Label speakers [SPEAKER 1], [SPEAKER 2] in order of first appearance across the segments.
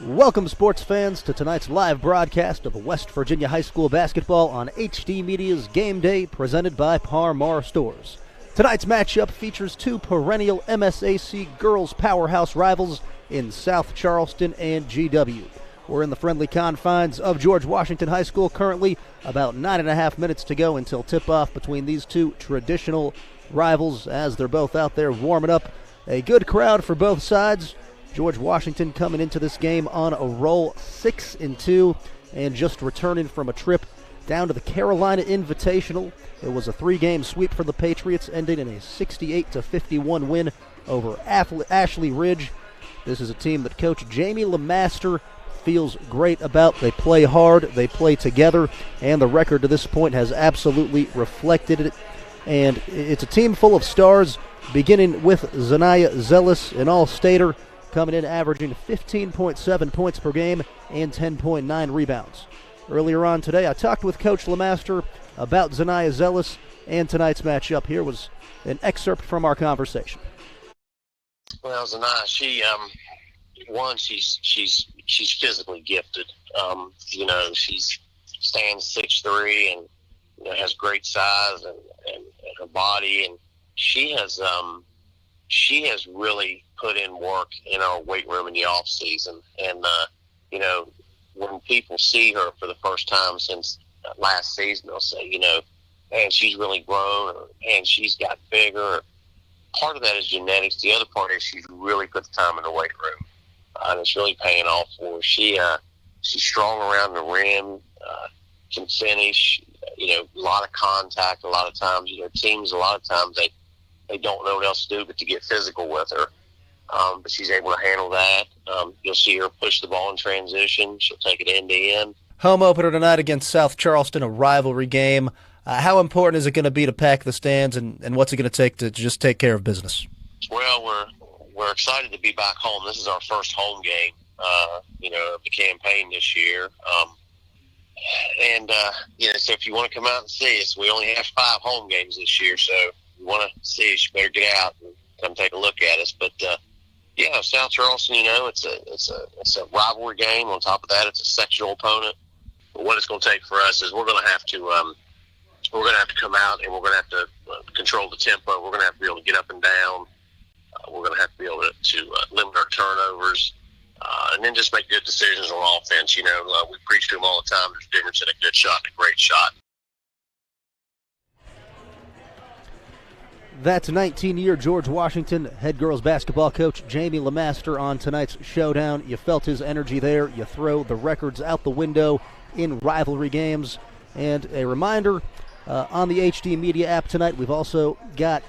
[SPEAKER 1] Welcome, sports fans, to tonight's live broadcast of West Virginia High School basketball on HD Media's Game Day, presented by Par Mar Stores. Tonight's matchup features two perennial MSAC girls powerhouse rivals in South Charleston and GW. We're in the friendly confines of George Washington High School currently, about 9.5 minutes to go until tip-off between these two traditional rivals as they're both out there warming up. A good crowd for both sides. George Washington coming into this game on a roll, 6-2, and just returning from a trip down to the Carolina Invitational. It was a 3-game sweep for the Patriots, ending in a 68-51 win over Ashley Ridge. This is a team that Coach Jamie LeMaster feels great about. They play hard, they play together, and the record to this point has absolutely reflected it. And it's a team full of stars, beginning with Zanaya Zealous, an all-stater, coming in averaging 15.7 points per game and 10.9 rebounds. Earlier on today, I talked with Coach LeMaster about Zanaya Zealous and tonight's matchup. Here was an excerpt from our conversation.
[SPEAKER 2] Well, Zanaya, she's physically gifted. She stands 6'3" and has great size and her body, and she has really put in work in our weight room in the off season. And when people see her for the first time since last season, they'll say, man, she's really grown, and she's got bigger. Part of that is genetics. The other part is she's really put the time in the weight room, and it's really paying off for her. She's strong around the rim, can finish. A lot of contact. A lot of times, teams. A lot of times they don't know what else to do but to get physical with her. But she's able to handle that. You'll see her push the ball in transition. She'll take it end to end.
[SPEAKER 1] Home opener tonight against South Charleston, a rivalry game. How important is it going to be to pack the stands, and what's it going to take to just take care of business?
[SPEAKER 2] Well, we're excited to be back home. This is our first home game, of the campaign this year. So if you want to come out and see us, we only have 5 home games this year. So if you want to see us, you better get out and come take a look at us. But South Charleston, it's a rivalry game. On top of that, it's a sectional opponent. But what it's going to take for us is we're going to have to come out, and we're going to have to control the tempo. We're going to have to be able to get up and down. We're going to have to be able to limit our turnovers, and then just make good decisions on offense. We preach to them all the time. There's a difference in a good shot and a great shot.
[SPEAKER 1] That's 19-year George Washington head girls basketball coach Jamie LeMaster on tonight's showdown. You felt his energy there. You throw the records out the window in rivalry games. And a reminder, on the HD Media app tonight, we've also got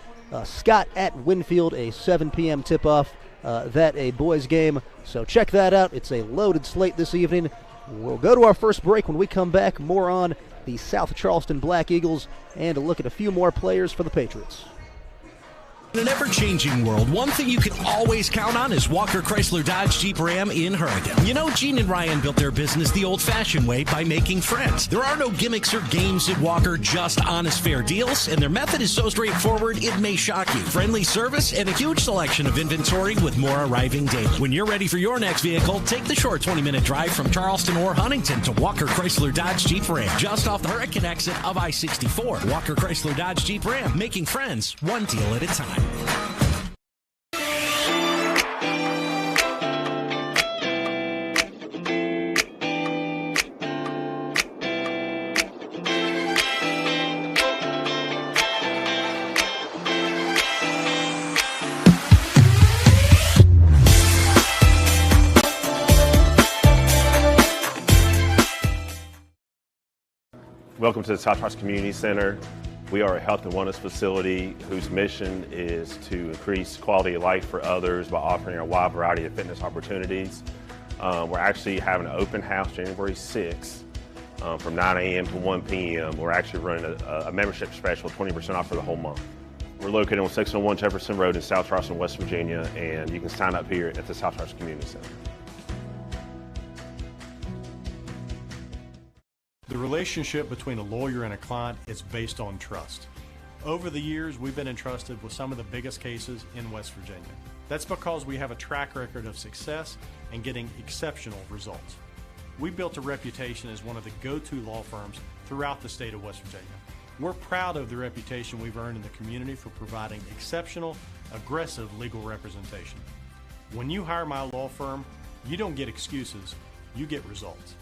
[SPEAKER 1] Scott at Winfield, a 7 p.m. tip-off, that a boys game. So check that out. It's a loaded slate this evening. We'll go to our first break. When we come back, more on the South Charleston Black Eagles and a look at a few more players for the Patriots.
[SPEAKER 3] In an ever-changing world, one thing you can always count on is Walker Chrysler Dodge Jeep Ram in Hurricane. Gene and Ryan built their business the old-fashioned way by making friends. There are no gimmicks or games at Walker, just honest, fair deals, and their method is so straightforward it may shock you. Friendly service and a huge selection of inventory with more arriving daily. When you're ready for your next vehicle, take the short 20-minute drive from Charleston or Huntington to Walker Chrysler Dodge Jeep Ram, just off the Hurricane exit of I-64. Walker Chrysler Dodge Jeep Ram, making friends one deal at a time.
[SPEAKER 4] Welcome to the South Charleston Community Center. We are a health and wellness facility whose mission is to increase quality of life for others by offering a wide variety of fitness opportunities. We're actually having an open house January 6th from 9 a.m. to 1 p.m. We're actually running a membership special, 20% off for the whole month. We're located on 601 Jefferson Road in South Charleston, West Virginia, and you can sign up here at the South Charleston Community Center.
[SPEAKER 5] The relationship between a lawyer and a client is based on trust. Over the years, we've been entrusted with some of the biggest cases in West Virginia. That's because we have a track record of success and getting exceptional results. We built a reputation as one of the go-to law firms throughout the state of West Virginia. We're proud of the reputation we've earned in the community for providing exceptional, aggressive legal representation. When you hire my law firm, you don't get excuses, you get results.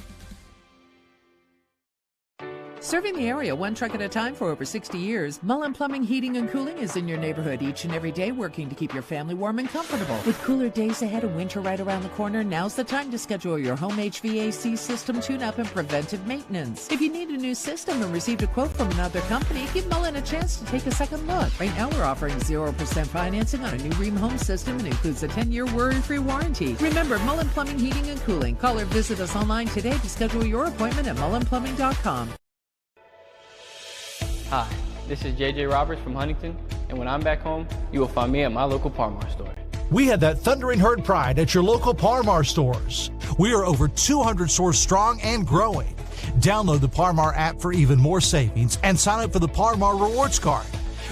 [SPEAKER 6] Serving the area one truck at a time for over 60 years, Mullen Plumbing, Heating, and Cooling is in your neighborhood each and every day, working to keep your family warm and comfortable. With cooler days ahead and winter right around the corner, now's the time to schedule your home HVAC system tune-up and preventive maintenance. If you need a new system and received a quote from another company, give Mullen a chance to take a second look. Right now, we're offering 0% financing on a new Ream home system and includes a 10-year worry-free warranty. Remember, Mullen Plumbing, Heating, and Cooling. Call or visit us online today to schedule your appointment at mullenplumbing.com.
[SPEAKER 7] Hi, this is JJ Roberts from Huntington, and when I'm back home, you will find me at my local Par-Mar store.
[SPEAKER 8] We had that thundering herd pride at your local Par-Mar stores. We are over 200 stores strong and growing. Download the Par-Mar app for even more savings and sign up for the Par-Mar Rewards Card.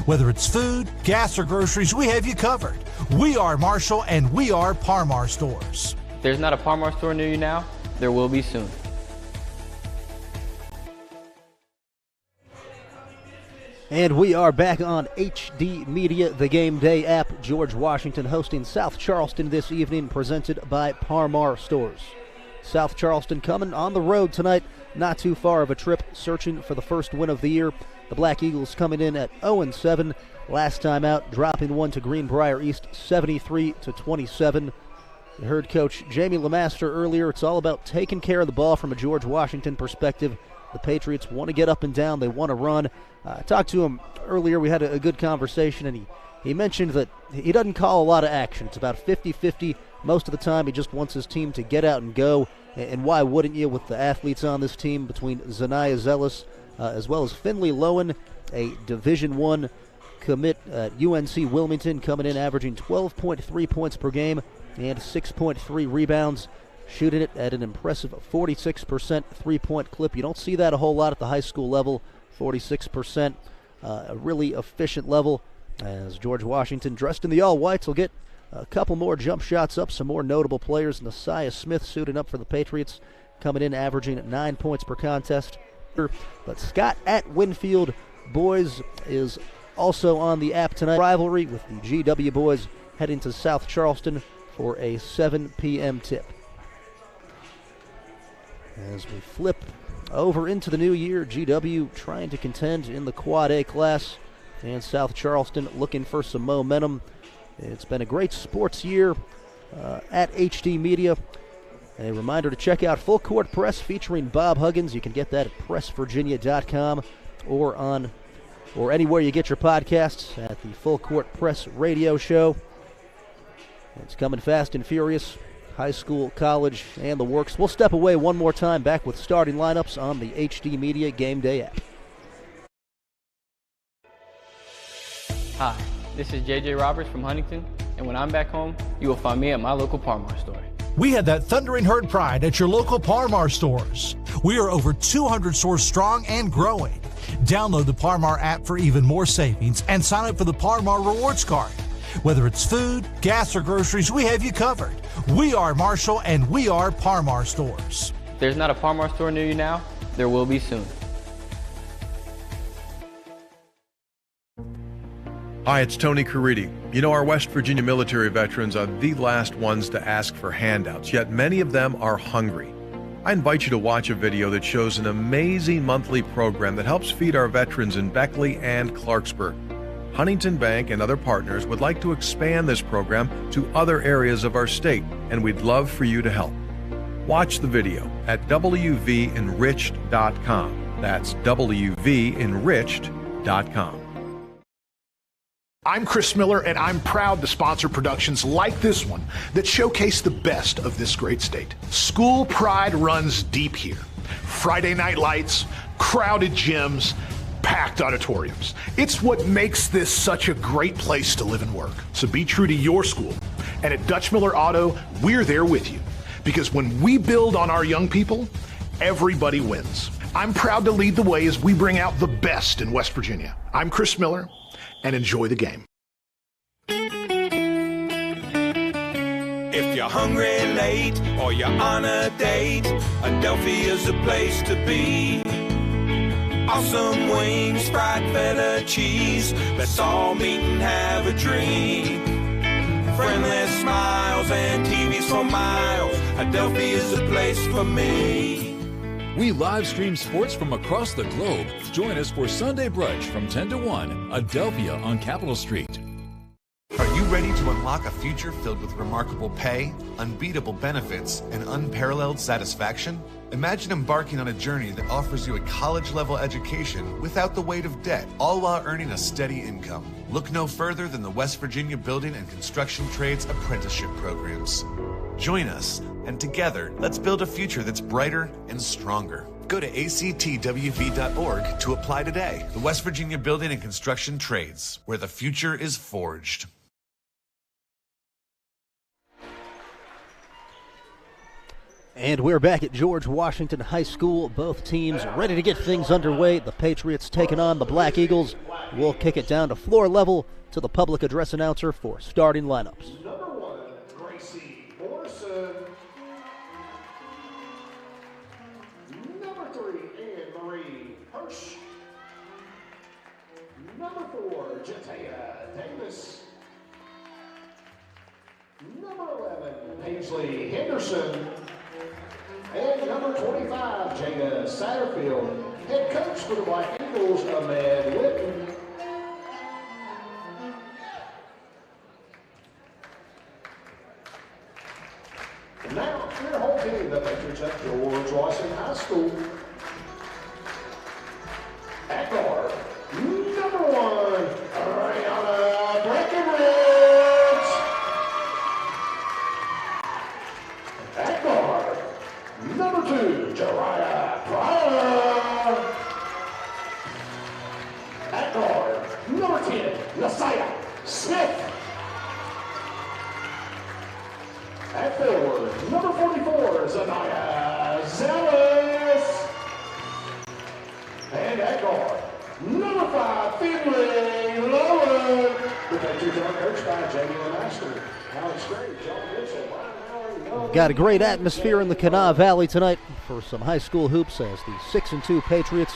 [SPEAKER 8] Whether it's food, gas, or groceries, we have you covered. We are Marshall, and we are Par-Mar stores.
[SPEAKER 7] If there's not a Par-Mar store near you now, there will be soon.
[SPEAKER 1] And we are back on HD Media, the Game Day app. George Washington hosting South Charleston this evening, presented by Par-Mar Stores. South Charleston coming on the road tonight, not too far of a trip, searching for the first win of the year. The Black Eagles coming in at 0-7, last time out, dropping one to Greenbrier East, 73-27. You heard Coach Jamie Lemaster earlier. It's all about taking care of the ball from a George Washington perspective. The Patriots want to get up and down. They want to run. I talked to him earlier. We had a good conversation, and he mentioned that he doesn't call a lot of action. It's about 50-50 most of the time. He just wants his team to get out and go. And why wouldn't you, with the athletes on this team between Zaniah Zealous as well as Finley Lowen, a Division I commit at UNC Wilmington, coming in averaging 12.3 points per game and 6.3 rebounds. Shooting it at an impressive 46% three-point clip. You don't see that a whole lot at the high school level, 46%. A really efficient level, as George Washington, dressed in the all-whites, will get a couple more jump shots up, some more notable players. Nasiah Smith suiting up for the Patriots, coming in averaging 9 points per contest. But Scott at Winfield Boys is also on the app tonight. Rivalry with the GW Boys heading to South Charleston for a 7 p.m. tip. As we flip over into the new year, GW trying to contend in the Quad A class, and South Charleston looking for some momentum. It's been a great sports year at HD Media. A reminder to check out Full Court Press featuring Bob Huggins. You can get that at pressvirginia.com or anywhere you get your podcasts at the Full Court Press radio show. It's coming fast and furious. High school, college, and the works. We'll step away one more time, back with starting lineups on the HD Media Game Day app.
[SPEAKER 7] Hi, this is JJ Roberts from Huntington, and when I'm back home, you will find me at my local Par-Mar store.
[SPEAKER 8] We had that thundering herd pride at your local Par-Mar stores. We are over 200 stores strong and growing. Download the Par-Mar app for even more savings and sign up for the Par-Mar Rewards Card. Whether it's food, gas, or groceries, we have you covered. We are Marshall, and we are Par-Mar stores.
[SPEAKER 7] If there's not a Par-Mar store near you now, there will be soon.
[SPEAKER 9] Hi, it's Tony Caridi. You know, our West Virginia military veterans are the last ones to ask for handouts, yet many of them are hungry. I invite you to watch a video that shows an amazing monthly program that helps feed our veterans in Beckley and Clarksburg. Huntington Bank and other partners would like to expand this program to other areas of our state, and we'd love for you to help. Watch the video at wvenriched.com. That's wvenriched.com.
[SPEAKER 10] I'm Chris Miller, and I'm proud to sponsor productions like this one that showcase the best of this great state. School pride runs deep here. Friday night lights, crowded gyms, packed auditoriums. It's what makes this such a great place to live and work. So be true to your school. And at Dutch Miller Auto, we're there with you. Because when we build on our young people, everybody wins. I'm proud to lead the way as we bring out the best in West Virginia. I'm Chris Miller, and enjoy the game.
[SPEAKER 11] If you're hungry late or you're on a date, Adelphia's the place to be. Awesome wings, fried feta cheese. Let's all meet and have a drink. Friendly smiles and TVs for miles. Adelphia's the place for me.
[SPEAKER 12] We live stream sports from across the globe. Join us for Sunday brunch from 10 to 1, Adelphia on Capitol Street.
[SPEAKER 13] Are you ready to unlock a future filled with remarkable pay, unbeatable benefits, and unparalleled satisfaction? Imagine embarking on a journey that offers you a college-level education without the weight of debt, all while earning a steady income. Look no further than the West Virginia Building and Construction Trades Apprenticeship Programs. Join us, and together, let's build a future that's brighter and stronger. Go to actwv.org to apply today. The West Virginia Building and Construction Trades, where the future is forged.
[SPEAKER 1] And we're back at George Washington High School. Both teams ready to get things underway. The Patriots taking on the Black Eagles. We'll kick it down to floor level to the public address announcer for starting lineups.
[SPEAKER 10] Number 1, Gracie Morrison. Number 3, Anne-Marie Hirsch. Number 4, Jatea Davis. Number 11, Paisley Henderson. And number 25, Jada Satterfield. Head coach for the Black Eagles, Ahmed Whitten. Now, your whole team, the Patriots at George Washington High School. At guard, number 1, Ariana Breckenridge. At guard, number 2, Jariah Pryor. At guard, number 10, Nasiah Smith. At forward, number 44, Zanaya Zealous. And at guard, number 5, Finley Lowen. The Patriots are coached by Jamie Lemaster, Alex Gray, John Mitchell, Brian Howard.
[SPEAKER 1] Got a great atmosphere in the Kanawha Valley tonight for some high school hoops as the 6-2 Patriots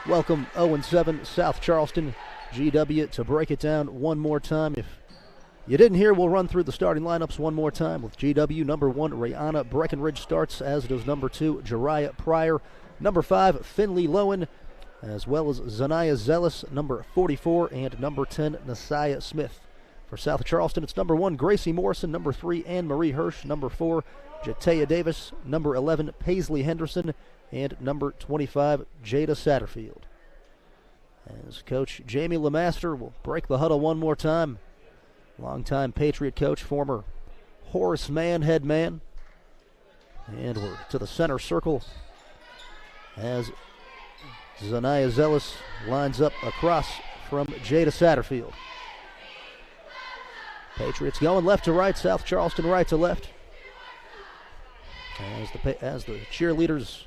[SPEAKER 1] welcome 0-7 South Charleston GW. To break it down one more time, if you didn't hear, we'll run through the starting lineups one more time with GW. Number 1, Rihanna Breckenridge starts, as does number 2, Jariah Pryor. Number 5, Finley Lowen, as well as Zanaya Zealous, number 44, and number 10, Nasiah Smith. For South Charleston, it's number 1, Gracie Morrison, number 3, Anne-Marie Hirsch, number 4, Jatea Davis, number 11, Paisley Henderson, and number 25, Jada Satterfield. As Coach Jamie Lemaster will break the huddle one more time. Longtime Patriot coach, former Horace Mann head man. And we're to the center circle as Zanaya Zealous lines up across from Jada Satterfield. Patriots going left to right, South Charleston right to left. As the cheerleaders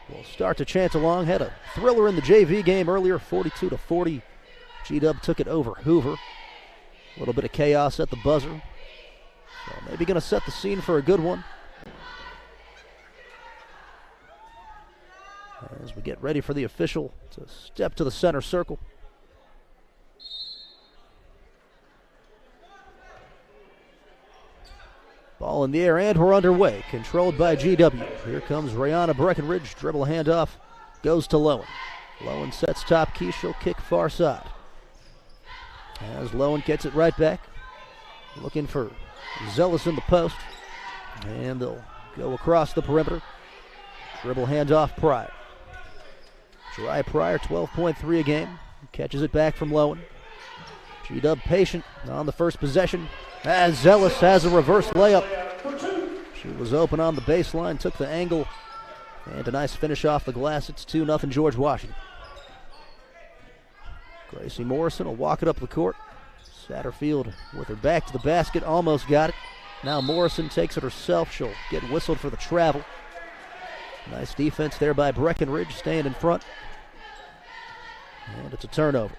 [SPEAKER 1] will start to chant along. Had a thriller in the JV game earlier, 42-40. G-Dub took it over Hoover. A little bit of chaos at the buzzer. So maybe going to set the scene for a good one. As we get ready for the official to step to the center circle. Ball in the air, and we're underway. Controlled by GW. Here comes Rihanna Breckenridge. Dribble handoff. Goes to Lowen. Lowen sets top key. She'll kick far side. As Lowen gets it right back. Looking for Zealous in the post. And they'll go across the perimeter. Dribble handoff Pryor. Jariah Pryor, 12.3 a game. Catches it back from Lowen. G-Dub patient on the first possession. As Zealous has a reverse layup. She was open on the baseline, took the angle, and a nice finish off the glass. It's 2-0 George Washington. Gracie Morrison will walk it up the court. Satterfield with her back to the basket, almost got it. Now Morrison takes it herself. She'll get whistled for the travel. Nice defense there by Breckenridge, staying in front. And it's a turnover.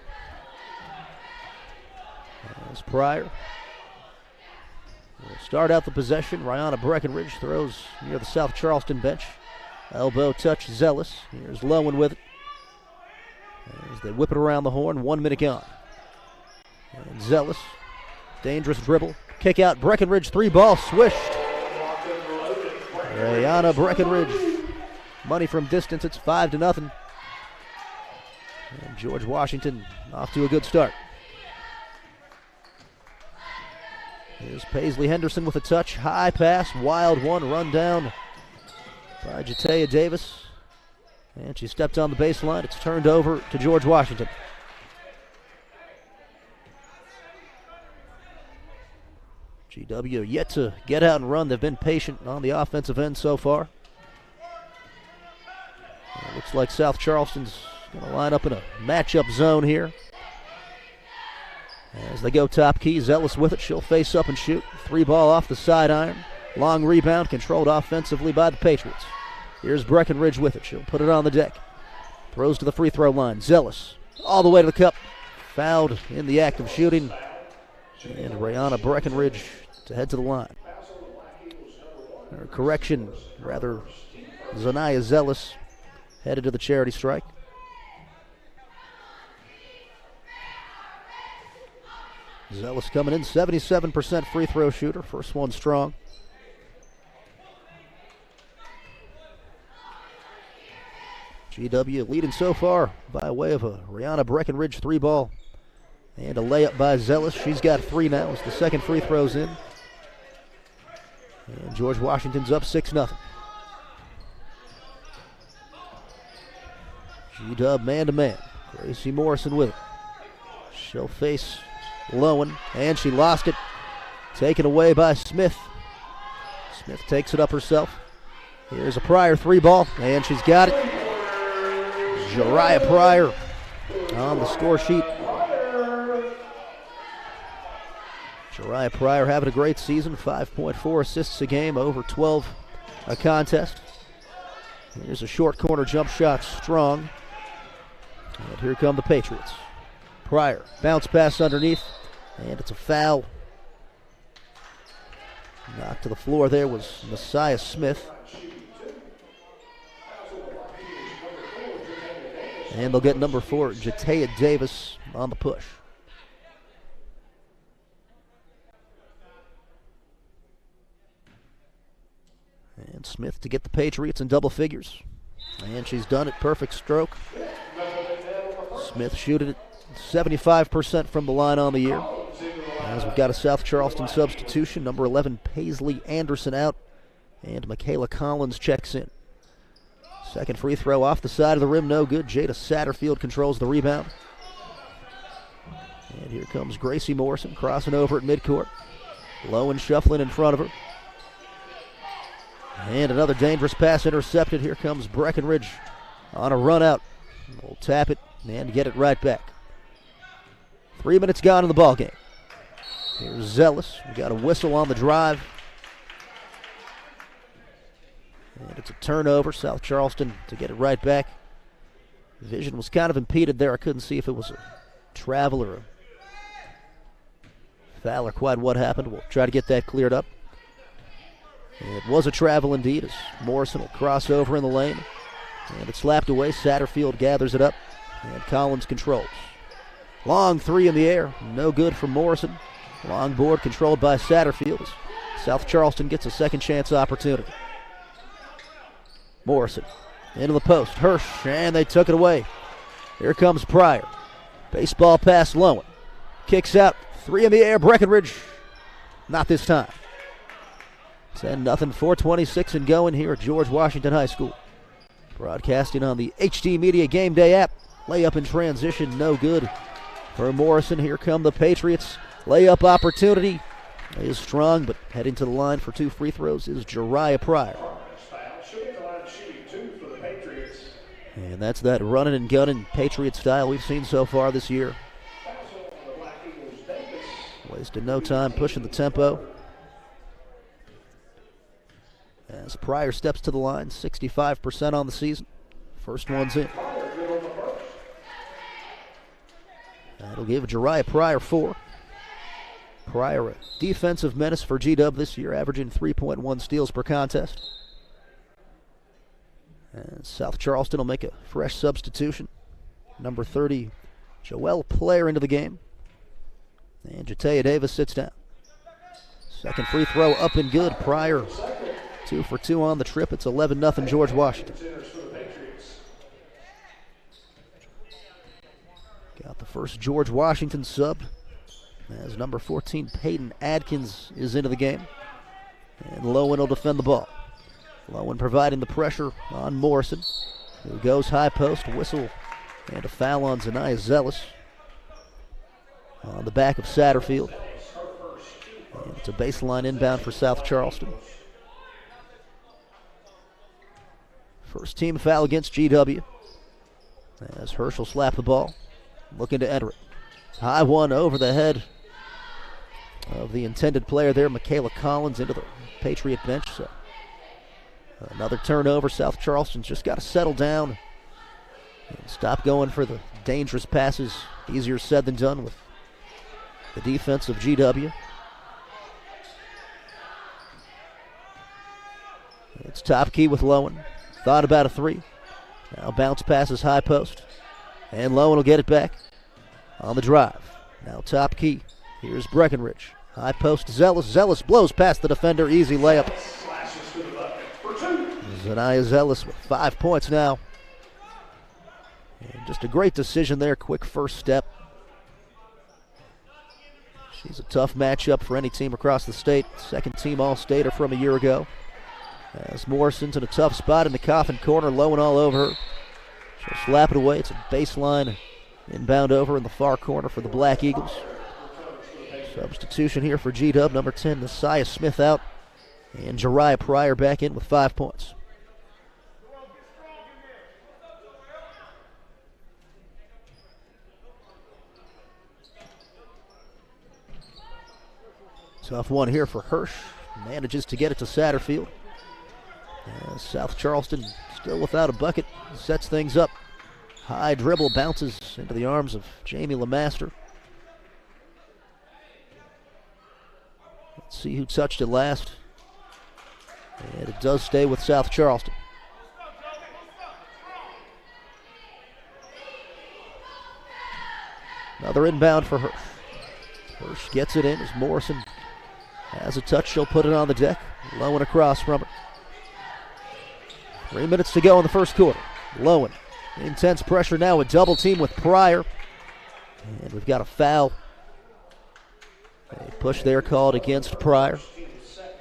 [SPEAKER 1] As Pryor We'll start out the possession. Rihanna Breckenridge throws near the South Charleston bench. Elbow touch, Zealous. Here's Lowen with it. As they whip it around the horn, 1 minute gone. And Zealous, dangerous dribble. Kick out, Breckenridge, 3-ball, swished. Rihanna Breckenridge, money from distance, it's 5-0. And George Washington off to a good start. Here's Paisley Henderson with a touch, high pass, wild one, run down by Jatea Davis. And she stepped on the baseline. It's turned over to George Washington. GW yet to get out and run. They've been patient on the offensive end so far. It looks like South Charleston's going to line up in a matchup zone here. As they go top key, Zealous with it. She'll face up and shoot. 3-ball off the side iron. Long rebound controlled offensively by the Patriots. Here's Breckenridge with it. She'll put it on the deck. Throws to the free throw line. Zealous all the way to the cup. Fouled in the act of shooting. And Rihanna Breckenridge to head to the line. Or correction, rather, Zanaya Zealous headed to the charity strike. Zealous coming in, 77% free throw shooter. First one strong. GW leading so far by way of a Rihanna Breckenridge 3-ball and a layup by Zealous. She's got 3 now as the second free throw's in. And George Washington's up 6-0. G-Dub man-to-man. Gracie Morrison with it. She'll face Lowen, and she lost it. Taken away by Smith. Smith takes it up herself. Here's a Pryor 3-ball, and she's got it. Jariah Pryor on the score sheet. Jariah Pryor having a great season, 5.4 assists a game, over 12 a contest. Here's a short corner jump shot, strong. And here come the Patriots. Pryor, bounce pass underneath, and it's a foul. Knocked to the floor there was Messiah Smith. And they'll get number 4, Jatea Davis, on the push. And Smith to get the Patriots in double figures. And she's done it, perfect stroke. Smith shooting it 75% from the line on the year. As we've got a South Charleston substitution, number 11, Paisley Anderson out, and Michaela Collins checks in. Second free throw off the side of the rim, no good. Jada Satterfield controls the rebound. And here comes Gracie Morrison crossing over at midcourt. Lowen shuffling in front of her. And another dangerous pass intercepted. Here comes Breckenridge on a run out. We'll tap it and get it right back. 3 minutes gone in the ball game. Here's Zealous. We got a whistle on the drive. And it's a turnover. South Charleston to get it right back. Vision was kind of impeded there. I couldn't see if it was a travel or a foul or quite what happened. We'll try to get that cleared up. And it was a travel indeed as Morrison will cross over in the lane. And it's slapped away. Satterfield gathers it up. And Collins controls. Long 3 in the air. No good from Morrison. Long board controlled by Satterfield. South Charleston gets a second chance opportunity. Morrison into the post. Hirsch, and they took it away. Here comes Pryor. Baseball pass Lowen. Kicks out. 3 in the air. Breckenridge. Not this time. 10-0. 4:26 and going here at George Washington High School. Broadcasting on the HD Media Game Day app. Layup in transition. No good for Morrison. Here come the Patriots. Layup opportunity is strong, but heading to the line for 2 free throws is Jariah Pryor. And that's that running and gunning Patriot style we've seen so far this year. Wasted no time pushing the tempo. As Pryor steps to the line, 65% on the season. First one's in. That'll give Jariah Pryor 4. Pryor, a defensive menace for GW this year, averaging 3.1 steals per contest. And South Charleston will make a fresh substitution. Number 30, Joelle Player into the game. And Jatea Davis sits down. Second free throw up and good. Pryor 2 for 2 on the trip. It's 11-0 George Washington. Got the first George Washington sub as number 14 Peyton Adkins is into the game. And Lowen will defend the ball. Lowen providing the pressure on Morrison, who goes high post, whistle, and a foul on Zanaya Zealous on the back of Satterfield. And it's a baseline inbound for South Charleston. First team foul against GW as Herschel slapped the ball, looking to enter it. High one over the head of the intended player there, Michaela Collins, into the Patriot bench. So another turnover. South Charleston's just got to settle down and stop going for the dangerous passes. Easier said than done with the defense of GW. It's top key with Lowen. Thought about a three. Now bounce passes high post. And Lowen will get it back on the drive. Now top key. Here's Breckenridge. High post Zealous. Zealous blows past the defender. Easy layup. Zanaya Zealous with 5 points now. And just a great decision there. Quick first step. She's a tough matchup for any team across the state. Second team All-Stater from a year ago. As Morrison's in a tough spot in the coffin corner. Lowen all over her. She'll slap it away. It's a baseline inbound over in the far corner for the Black Eagles. Substitution here for G-Dub. Number 10, Messiah Smith out. And Jariah Pryor back in with 5 points. Tough one here for Hirsch. Manages to get it to Satterfield. South Charleston still without a bucket. Sets things up. High dribble bounces into the arms of Jamie LeMaster. Let's see who touched it last. And it does stay with South Charleston. Another inbound for Hirsch. Hirsch gets it in as Morrison has a touch. She'll put it on the deck. Lowen across from her. 3 minutes to go in the first quarter. Lowen, intense pressure now, a double team with Pryor. And we've got a foul. A push there called against Pryor.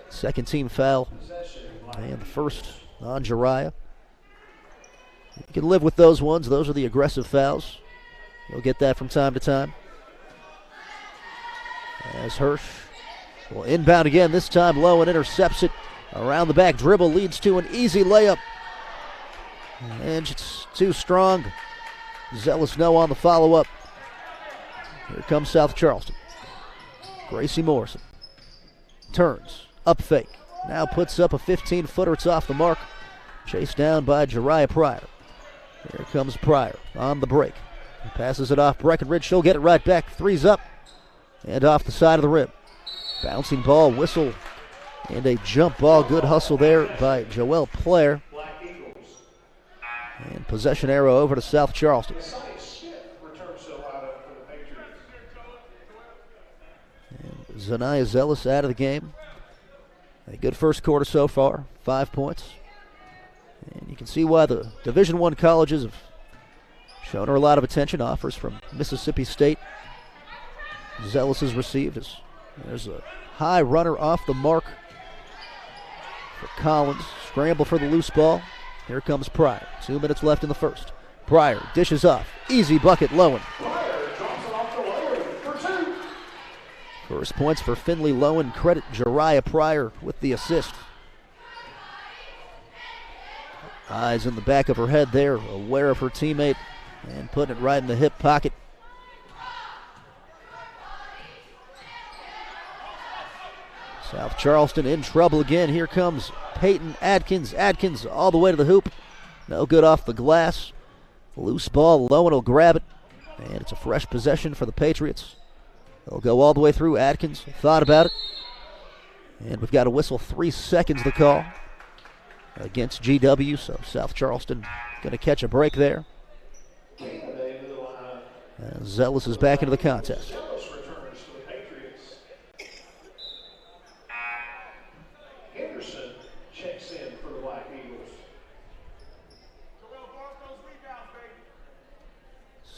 [SPEAKER 1] Second team foul. And the first on Jariah. You can live with those ones. Those are the aggressive fouls. You'll get that from time to time. As Hirsch will inbound again. This time Lowen intercepts it. Around the back dribble leads to an easy layup. And it's too strong. Zealous no on the follow-up. Here comes South Charleston. Gracie Morrison turns, up fake. Now puts up a 15-footer. It's off the mark. Chased down by Jariah Pryor. Here comes Pryor on the break. He passes it off Breckenridge. She'll get it right back. Three's up and off the side of the rim. Bouncing ball, whistle, and a jump ball. Good hustle there by Joelle Player. And possession arrow over to South Charleston. And Zanaya Zealous out of the game. A good first quarter so far, 5 points. And you can see why the Division I colleges have shown her a lot of attention. Offers from Mississippi State. Zealous has received. There's a high runner off the mark for Collins. Scramble for the loose ball. Here comes Pryor. 2 minutes left in the first. Pryor dishes off. Easy bucket, Lowen. First points for Finley Lowen. Credit Jariah Pryor with the assist. Eyes in the back of her head there, aware of her teammate, and putting it right in the hip pocket. South Charleston in trouble again. Here comes Peyton Adkins. Adkins all the way to the hoop. No good off the glass. Loose ball. Lowen will grab it. And it's a fresh possession for the Patriots. They'll go all the way through. Atkins thought about it. And we've got a whistle, 3 seconds to call against GW, so South Charleston going to catch a break there. And Zealous is back into the contest.
[SPEAKER 10] Henderson checks in for the Black Eagles.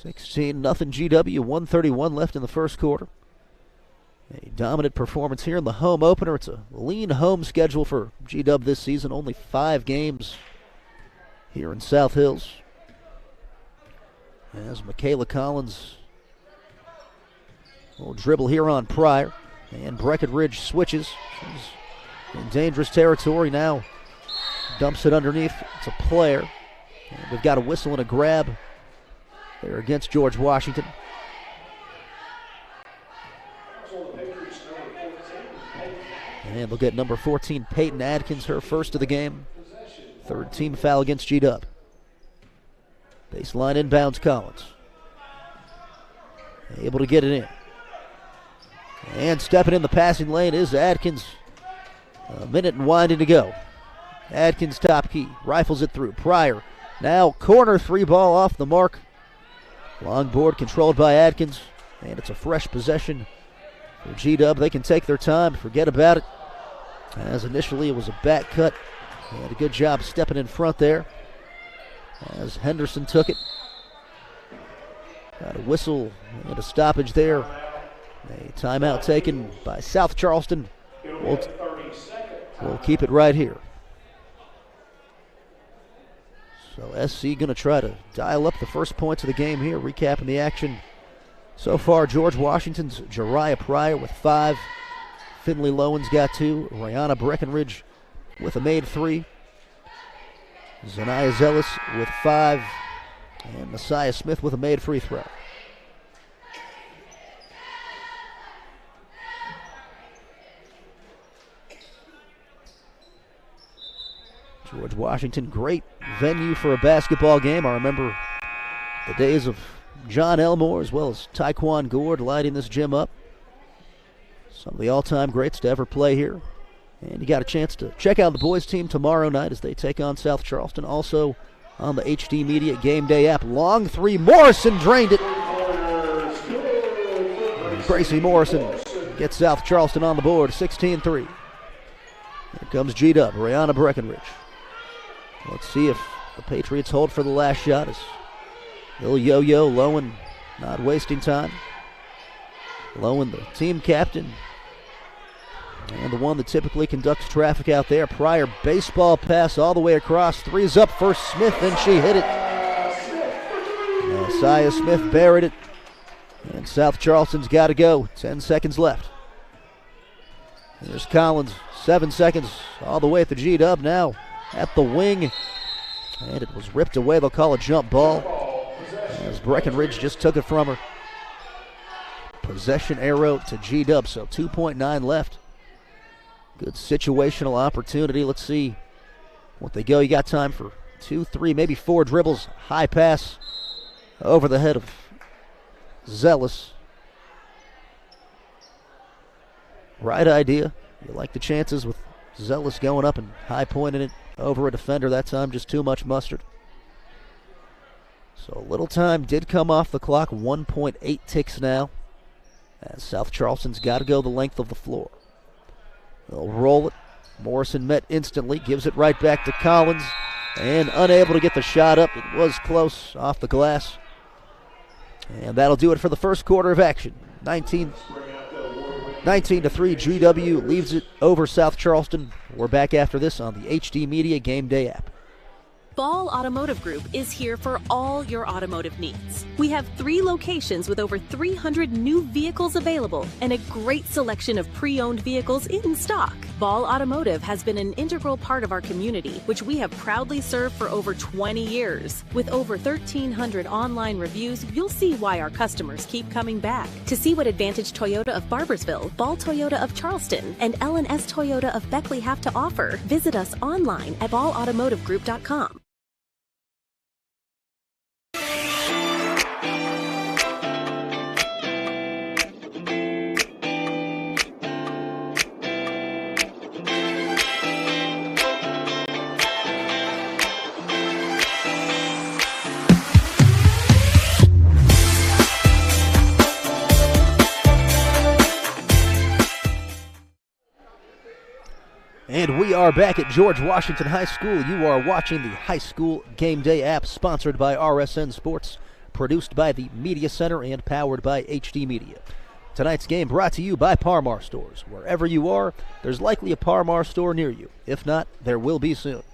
[SPEAKER 1] 16-0 GW, 1:31 left in the first quarter. A dominant performance here in the home opener. It's a lean home schedule for GW this season. Only 5 games here in South Hills. As Michaela Collins will dribble here on Pryor. And Breckenridge switches. She's in dangerous territory now. Dumps it underneath. It's a player. And we've got a whistle and a grab there against George Washington. And we'll get number 14, Peyton Adkins, her first of the game. 3rd team foul against G-Dub. Baseline inbounds Collins. Able to get it in. And stepping in the passing lane is Adkins. A minute and winding to go. Adkins top key. Rifles it through. Pryor. Now corner 3 ball off the mark. Long board controlled by Adkins. And it's a fresh possession for G-Dub. They can take their time. Forget about it. As initially it was a back cut. They had a good job stepping in front there. As Henderson took it. Got a whistle and a stoppage there. A timeout taken by South Charleston. We'll keep it right here. So SC going to try to dial up the first points of the game here. Recapping the action so far. George Washington's Jariah Pryor with 5. Finley Lowen's got 2. Rihanna Breckenridge with a made 3. Zanaya Zealous with 5. And Messiah Smith with a made free throw. George Washington, great venue for a basketball game. I remember the days of John Elmore as well as Taekwon Gord lighting this gym up. Some of the all-time greats to ever play here. And you got a chance to check out the boys team tomorrow night as they take on South Charleston. Also on the HD Media Game Day app. Long 3, Morrison drained it. Gracie Morrison gets South Charleston on the board, 16-3. Here comes G-Dub, Rihanna Breckenridge. Let's see if the Patriots hold for the last shot. As little yo-yo, Lowen not wasting time. Lowen, the team captain, and the one that typically conducts traffic out there. Pryor, baseball pass all the way across. 3's up for Smith, and she hit it. Messiah Smith buried it. And South Charleston's got to go. 10 seconds left. There's Collins, 7 seconds all the way at the G-Dub now at the wing. And it was ripped away. They'll call a jump ball as Breckenridge just took it from her. Possession arrow to G-Dub, so 2.9 left. Good situational opportunity. Let's see what they go. You got time for 2, 3, maybe 4 dribbles. High pass over the head of Zealous. Right idea. You like the chances with Zealous going up and high pointing it over a defender. That time just too much mustard. So little time did come off the clock. 1.8 ticks now. As South Charleston's got to go the length of the floor. They'll roll it. Morrison met instantly. Gives it right back to Collins. And unable to get the shot up. It was close off the glass. And that'll do it for the first quarter of action. 19-3, GW leaves it over South Charleston. We're back after this on the HD Media Game Day app.
[SPEAKER 14] Ball Automotive Group is here for all your automotive needs. We have 3 locations with over 300 new vehicles available and a great selection of pre-owned vehicles in stock. Ball Automotive has been an integral part of our community, which we have proudly served for over 20 years. With over 1,300 online reviews, you'll see why our customers keep coming back. To see what Advantage Toyota of Barbersville, Ball Toyota of Charleston, and L&S Toyota of Beckley have to offer, visit us online at ballautomotivegroup.com.
[SPEAKER 1] we are back at George Washington High School. You are watching the High School Game Day app, sponsored by RSN Sports, produced by the Media Center, and powered by HD Media. Tonight's game brought to you by Par Mar Stores. Wherever you are, there's likely a Par Mar store near you. If not, there will be soon.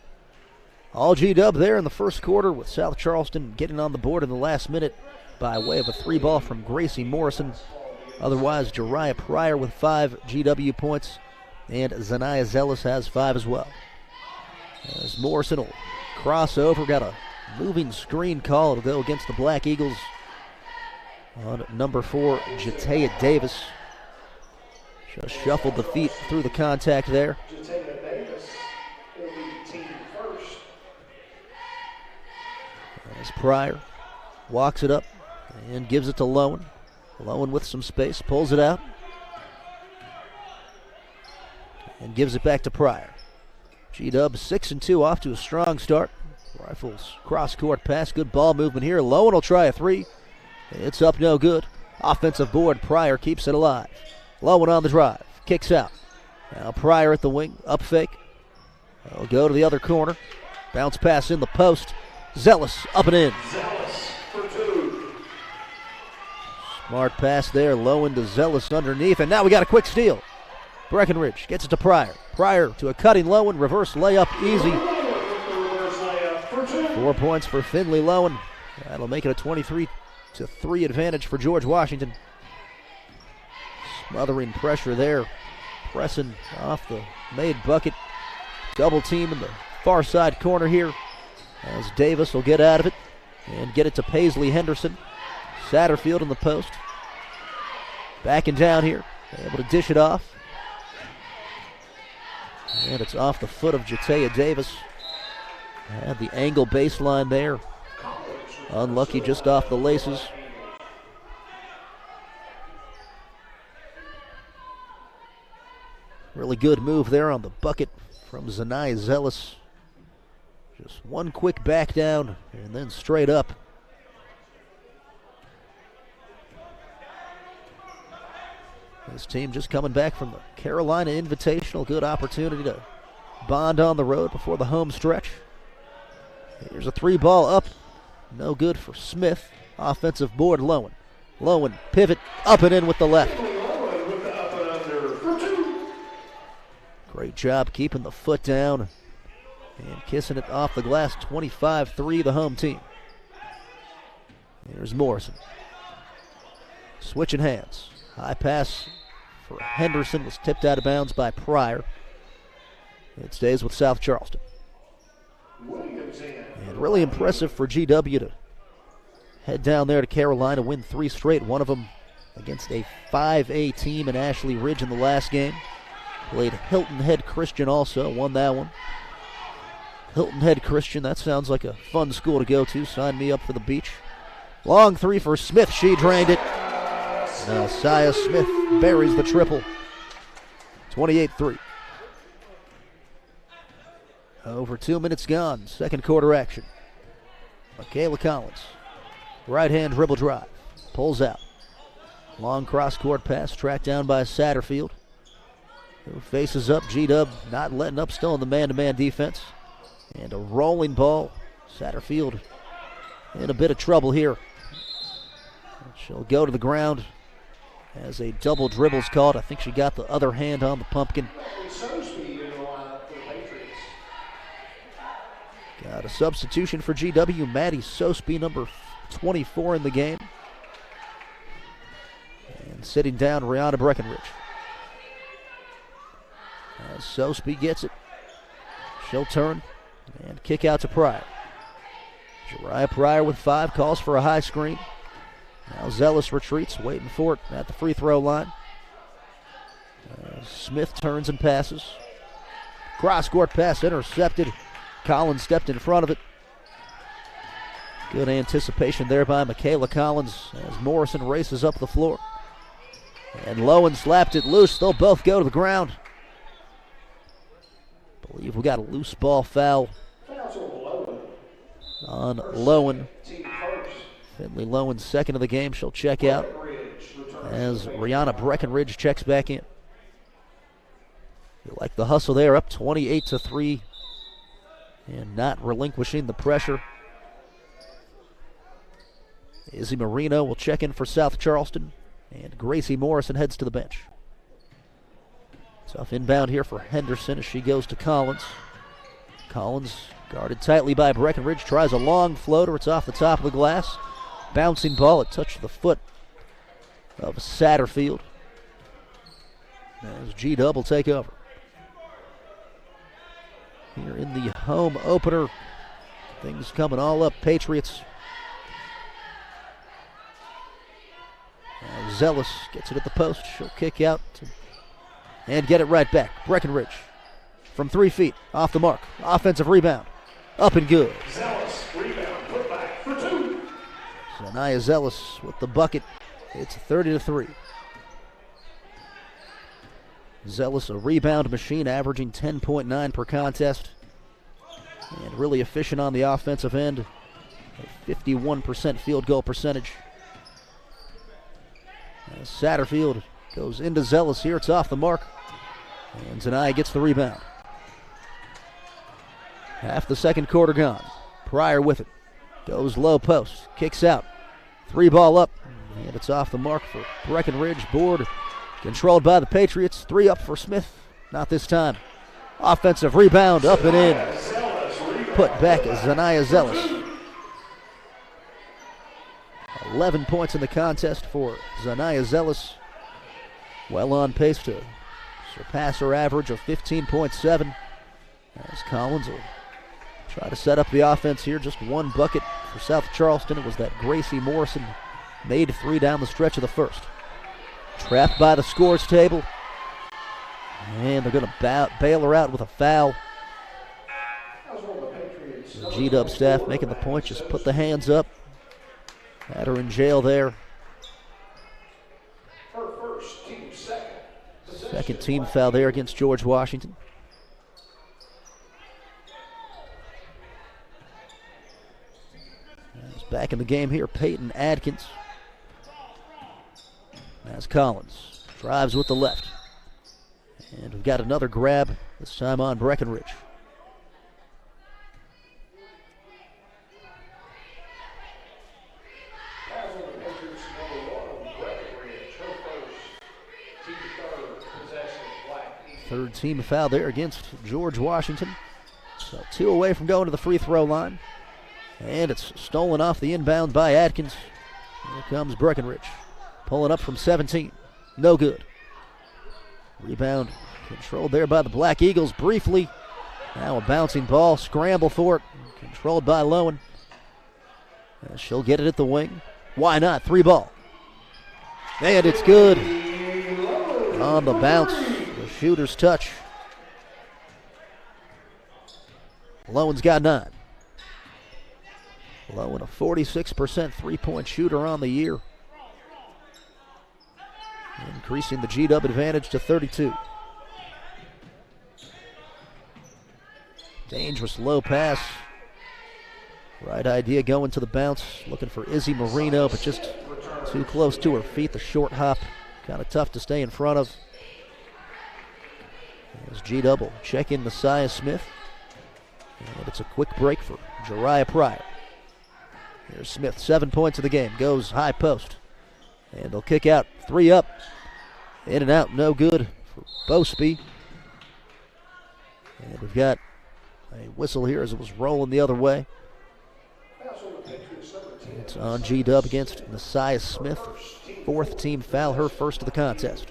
[SPEAKER 1] All G-Dub there in the first quarter, with South Charleston getting on the board in the last minute by way of a 3-ball from Gracie Morrison. Otherwise, Jariah Pryor with 5 GW points, and Zanaya Zealous has 5 as well. As Morrison will cross over, got a moving screen call. It'll go against the Black Eagles on number 4, Jatea Davis. Just shuffled the feet through the contact there.
[SPEAKER 10] Jatea Davis will be team first.
[SPEAKER 1] As Pryor walks it up and gives it to Lowen. Lowen with some space, pulls it out, and gives it back to Pryor. G-Dub 6-2, off to a strong start. Rifles cross-court pass, good ball movement here. Lowen will try a 3. It's up, no good. Offensive board, Pryor keeps it alive. Lowen on the drive, kicks out. Now Pryor at the wing, up fake. He'll go to the other corner. Bounce pass in the post. Zealous up and in.
[SPEAKER 10] Zealous for 2.
[SPEAKER 1] Smart pass there, Lowen to Zealous underneath, and now we got a quick steal. Breckenridge gets it to Pryor. Pryor to a cutting Lowen, reverse layup, easy. 4 points for Finley Lowen. That'll make it a 23-3 advantage for George Washington. Smothering pressure there, pressing off the made bucket. Double team in the far side corner here, as Davis will get out of it and get it to Paisley Henderson. Satterfield in the post. Backing down here, able to dish it off. And it's off the foot of Jatea Davis. Had the angle baseline there. Unlucky just off the laces. Really good move there on the bucket from Zanaya Zealous. Just one quick back down and then straight up. This team just coming back from the Carolina Invitational. Good opportunity to bond on the road before the home stretch. Here's a 3-ball up. No good for Smith. Offensive board, Lowen. Lowen pivot up and in with the left. Great job keeping the foot down and kissing it off the glass. 25-3 the home team. Here's Morrison. Switching hands. High pass for Henderson was tipped out of bounds by Pryor. It stays with South Charleston. And really impressive for GW to head down there to Carolina, win 3 straight, one of them against a 5A team in Ashley Ridge in the last game. Played Hilton Head Christian also, won that one. Hilton Head Christian, that sounds like a fun school to go to. Sign me up for the beach. Long 3 for Smith, she drained it. Saya Smith buries the triple. 28-3. Over 2 minutes gone, second quarter action. Michaela Collins, right hand dribble drive, pulls out. Long cross-court pass, tracked down by Satterfield, who faces up. G-Dub not letting up, still in the man-to-man defense. And a rolling ball. Satterfield in a bit of trouble here. She'll go to the ground as a double dribble's called. I think she got the other hand on the pumpkin. Got a substitution for GW. Maddie Sosby, number 24 in the game. And sitting down, Rihanna Breckenridge. As Sosby gets it, she'll turn and kick out to Pryor. Jariah Pryor with 5, calls for a high screen. Now Zealous retreats, waiting for it at the free throw line. Smith turns and passes. Cross-court pass intercepted. Collins stepped in front of it. Good anticipation there by Michaela Collins as Morrison races up the floor. And Lowen slapped it loose. They'll both go to the ground. Believe we got a loose ball foul on Lowen. Finley Lowen, second of the game. She'll check out as Rihanna Breckenridge checks back in. You like the hustle there, up 28-3, and not relinquishing the pressure. Izzy Marino will check in for South Charleston, and Gracie Morrison heads to the bench. Tough inbound here for Henderson as she goes to Collins. Collins guarded tightly by Breckenridge, tries a long floater. It's off the top of the glass. Bouncing ball, it touched the foot of Satterfield. As G-Dub will take over. Here in the home opener, things coming all up. Patriots. Now Zealous gets it at the post. She'll kick out and get it right back. Breckenridge from 3 feet, off the mark. Offensive rebound, up and good.
[SPEAKER 10] Zealous, rebound, put back for 2.
[SPEAKER 1] Zanaya Zealous with the bucket. It's 30-3. Zealous, a rebound machine, averaging 10.9 per contest. And really efficient on the offensive end. A 51% field goal percentage. As Satterfield goes into Zealous here. It's off the mark. And Zanaya gets the rebound. Half the second quarter gone. Pryor with it. Goes low post. Kicks out. 3 ball up. And it's off the mark for Breckenridge. Board controlled by the Patriots. 3 up for Smith. Not this time. Offensive rebound up and in. Put back Zanaya Zealous. 11 points in the contest for Zanaya Zealous. Well on pace to surpass her average of 15.7. As Collins will try to set up the offense here. Just 1 bucket for South Charleston. It was that Gracie Morrison made 3 down the stretch of the first. Trapped by the scores table. And they're going to bail her out with a foul. The G-Dub staff making the point. Just put the hands up. Had her in jail there. Second team foul there against George Washington. As back in the game here, Peyton Adkins. As Collins drives with the left. And we've got another grab, this time on Breckenridge. Third team foul there against George Washington. So 2 away from going to the free throw line. And it's stolen off the inbound by Atkins. Here comes Breckenridge. Pulling up from 17. No good. Rebound controlled there by the Black Eagles briefly. Now a bouncing ball. Scramble for it. Controlled by Lowen. And she'll get it at the wing. Why not? 3 ball. And it's good. On the bounce. Shooter's touch. Lowen's got 9. Lowen, a 46% three-point shooter on the year. Increasing the G-Dub advantage to 32. Dangerous low pass. Right idea going to the bounce. Looking for Izzy Marino, but just too close to her feet. The short hop, kind of tough to stay in front of. As G-Double check in Messiah Smith. And it's a quick break for Jariah Pryor. Here's Smith, 7 points in the game. Goes high post. And they'll kick out. 3 up. In and out, no good for Bosby. And we've got a whistle here as it was rolling the other way. It's on G-Dub against Messiah Smith. 4th team foul, her first of the contest.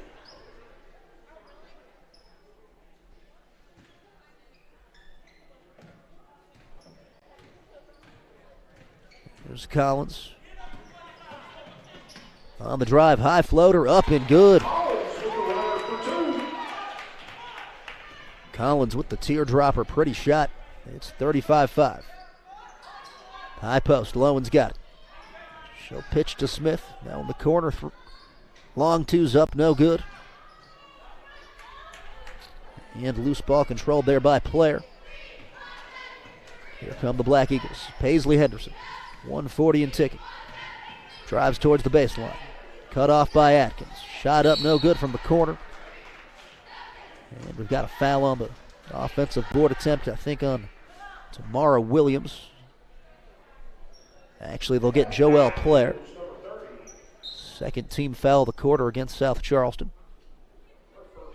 [SPEAKER 1] Here's Collins. On the drive, high floater, up and good. Collins with the teardropper, pretty shot. It's 35-5. High post, Lowen's got it. She'll pitch to Smith. Now in the corner, long 2's up, no good. And loose ball controlled there by Player. Here come the Black Eagles. Paisley Henderson. 140 and ticking. Drives towards the baseline. Cut off by Atkins. Shot up, no good from the corner. And we've got a foul on the offensive board attempt, I think, on Tamara Williams. Actually, they'll get Joelle Player. Second team foul of the quarter against South Charleston.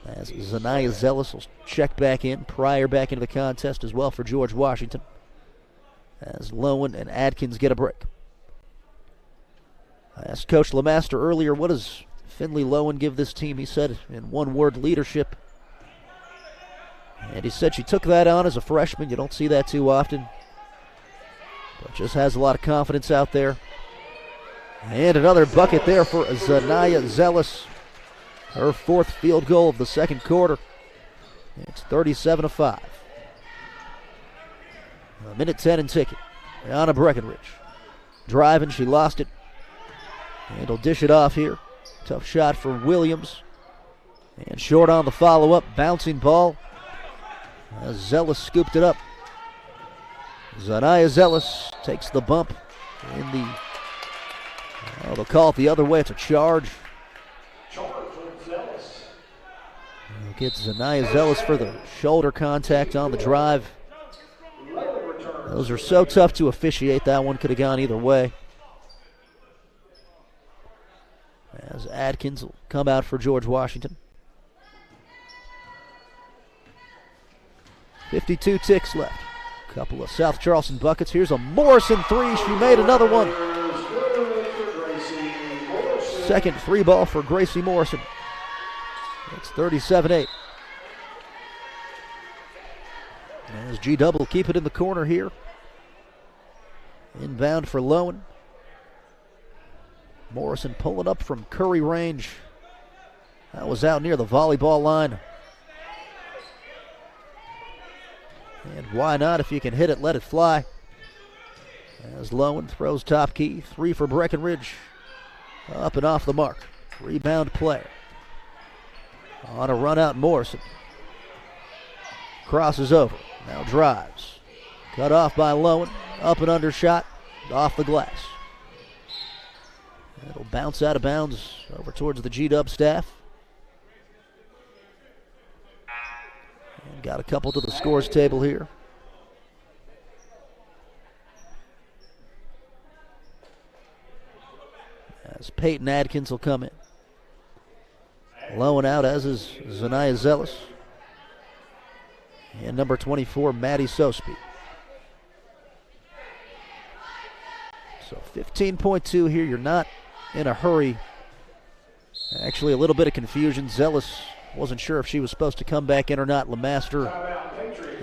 [SPEAKER 1] As Zanaya Zealous will check back in. Pryor back into the contest as well for George Washington. As Lowen and Adkins get a break. I asked Coach LeMaster earlier, what does Finley Lowen give this team? He said, in one word, leadership. And he said she took that on as a freshman. You don't see that too often. But just has a lot of confidence out there. And another bucket there for Zanaya Zealous. Her fourth field goal of the second quarter. It's 37-5. A minute 10 and ticking. Rihanna Breckenridge. Driving, she lost it. And will dish it off here. Tough shot for Williams. And short on the follow-up. Bouncing ball. As Zealous scooped it up. Zanaya Zealous takes the bump in the, they'll call it the other way. It's a charge. We'll get Zanaya Zealous for the shoulder contact on the drive. Those are so tough to officiate. That one could have gone either way. As Adkins will come out for George Washington. 52 ticks left. Couple of South Charleston buckets. Here's a Morrison three. She made another one. Second three ball for Gracie Morrison. It's 37-8. As G-Double will keep it in the corner here. Inbound for Lowen. Morrison pulling up from Curry range. That was out near the volleyball line. And why not? If you can hit it, let it fly. As Lowen throws top key. Three for Breckenridge. Up and off the mark. Rebound play. On a run out, Morrison. Crosses over. Now drives. Cut off by Lowen. Up and under shot. Off the glass. It'll bounce out of bounds over towards the G-Dub staff. And got a couple to the scores table here. As Peyton Adkins will come in. Lowen out, as is Zanaya Zealous. And number 24, Maddie Sosby. So 15.2 here. You're not in a hurry. Actually, a little bit of confusion. Zealous wasn't sure if she was supposed to come back in or not. LeMaster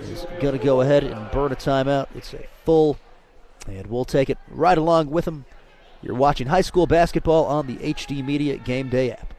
[SPEAKER 1] is going to go ahead and burn a timeout. It's a full, and we'll take it right along with him. You're watching high school basketball on the HD Media Game Day app.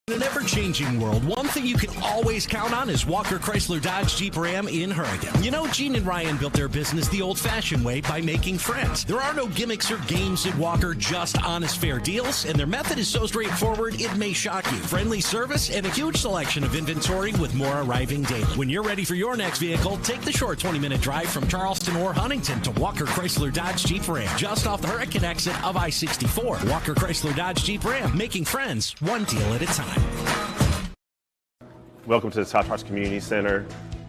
[SPEAKER 3] In an ever-changing world, one thing you can always count on is Walker Chrysler Dodge Jeep Ram in Hurricane. You know, Gene and Ryan built their business the old-fashioned way by making friends. There are no gimmicks or games at Walker, just honest, fair deals, and their method is so straightforward it may shock you. Friendly service and a huge selection of inventory with more arriving daily. When you're ready for your next vehicle, take the short 20-minute drive from Charleston or Huntington to Walker Chrysler Dodge Jeep Ram, just off the Hurricane exit of I-64. Walker Chrysler Dodge Jeep Ram, making friends one deal at a time.
[SPEAKER 4] Welcome to the South Charleston Community Center.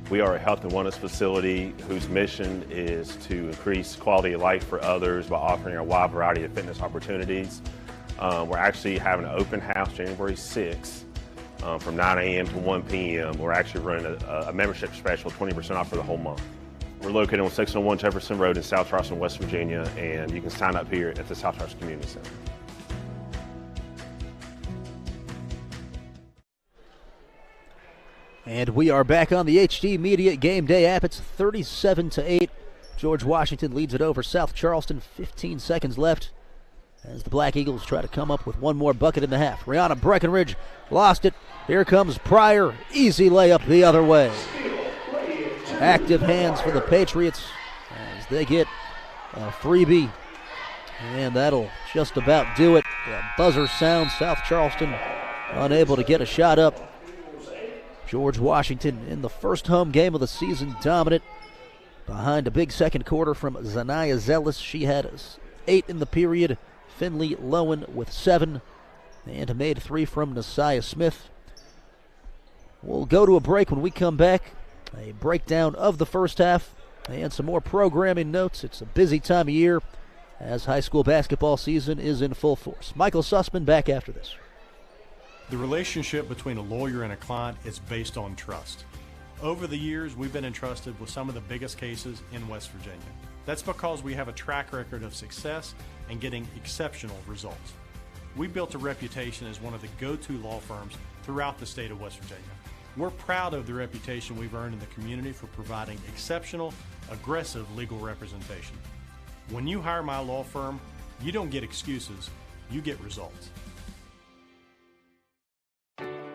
[SPEAKER 4] We are a health and wellness facility whose mission is to increase quality of life for others by offering a wide variety of fitness opportunities. We're actually having an open house January 6th from 9 a.m. to 1 p.m. We're actually running a membership special, 20% off for the whole month. We're located on 601 Jefferson Road in South Charleston, West Virginia, and you can sign up here at the South Charleston Community Center.
[SPEAKER 1] And we are back on the HD Media Game Day app. It's 37-8. George Washington leads it over South Charleston. 15 seconds left as the Black Eagles try to come up with one more bucket in the half. Rihanna Breckenridge lost it. Here comes Pryor. Easy layup the other way. Active hands for the Patriots as they get a freebie. And that'll just about do it. The buzzer sounds. South Charleston unable to get a shot up. George Washington in the first home game of the season, dominant behind a big second quarter from Zanaya Zealous. She had 8 in the period. Finley Lowen with 7 and made 3 from Nasiah Smith. We'll go to a break. When we come back, a breakdown of the first half and some more programming notes. It's a busy time of year as high school basketball season is in full force. Michael Sussman back after this.
[SPEAKER 5] The relationship between a lawyer and a client is based on trust. Over the years, we've been entrusted with some of the biggest cases in West Virginia. That's because we have a track record of success and getting exceptional results. We built a reputation as one of the go-to law firms throughout the state of West Virginia. We're proud of the reputation we've earned in the community for providing exceptional, aggressive legal representation. When you hire my law firm, you don't get excuses, you get results.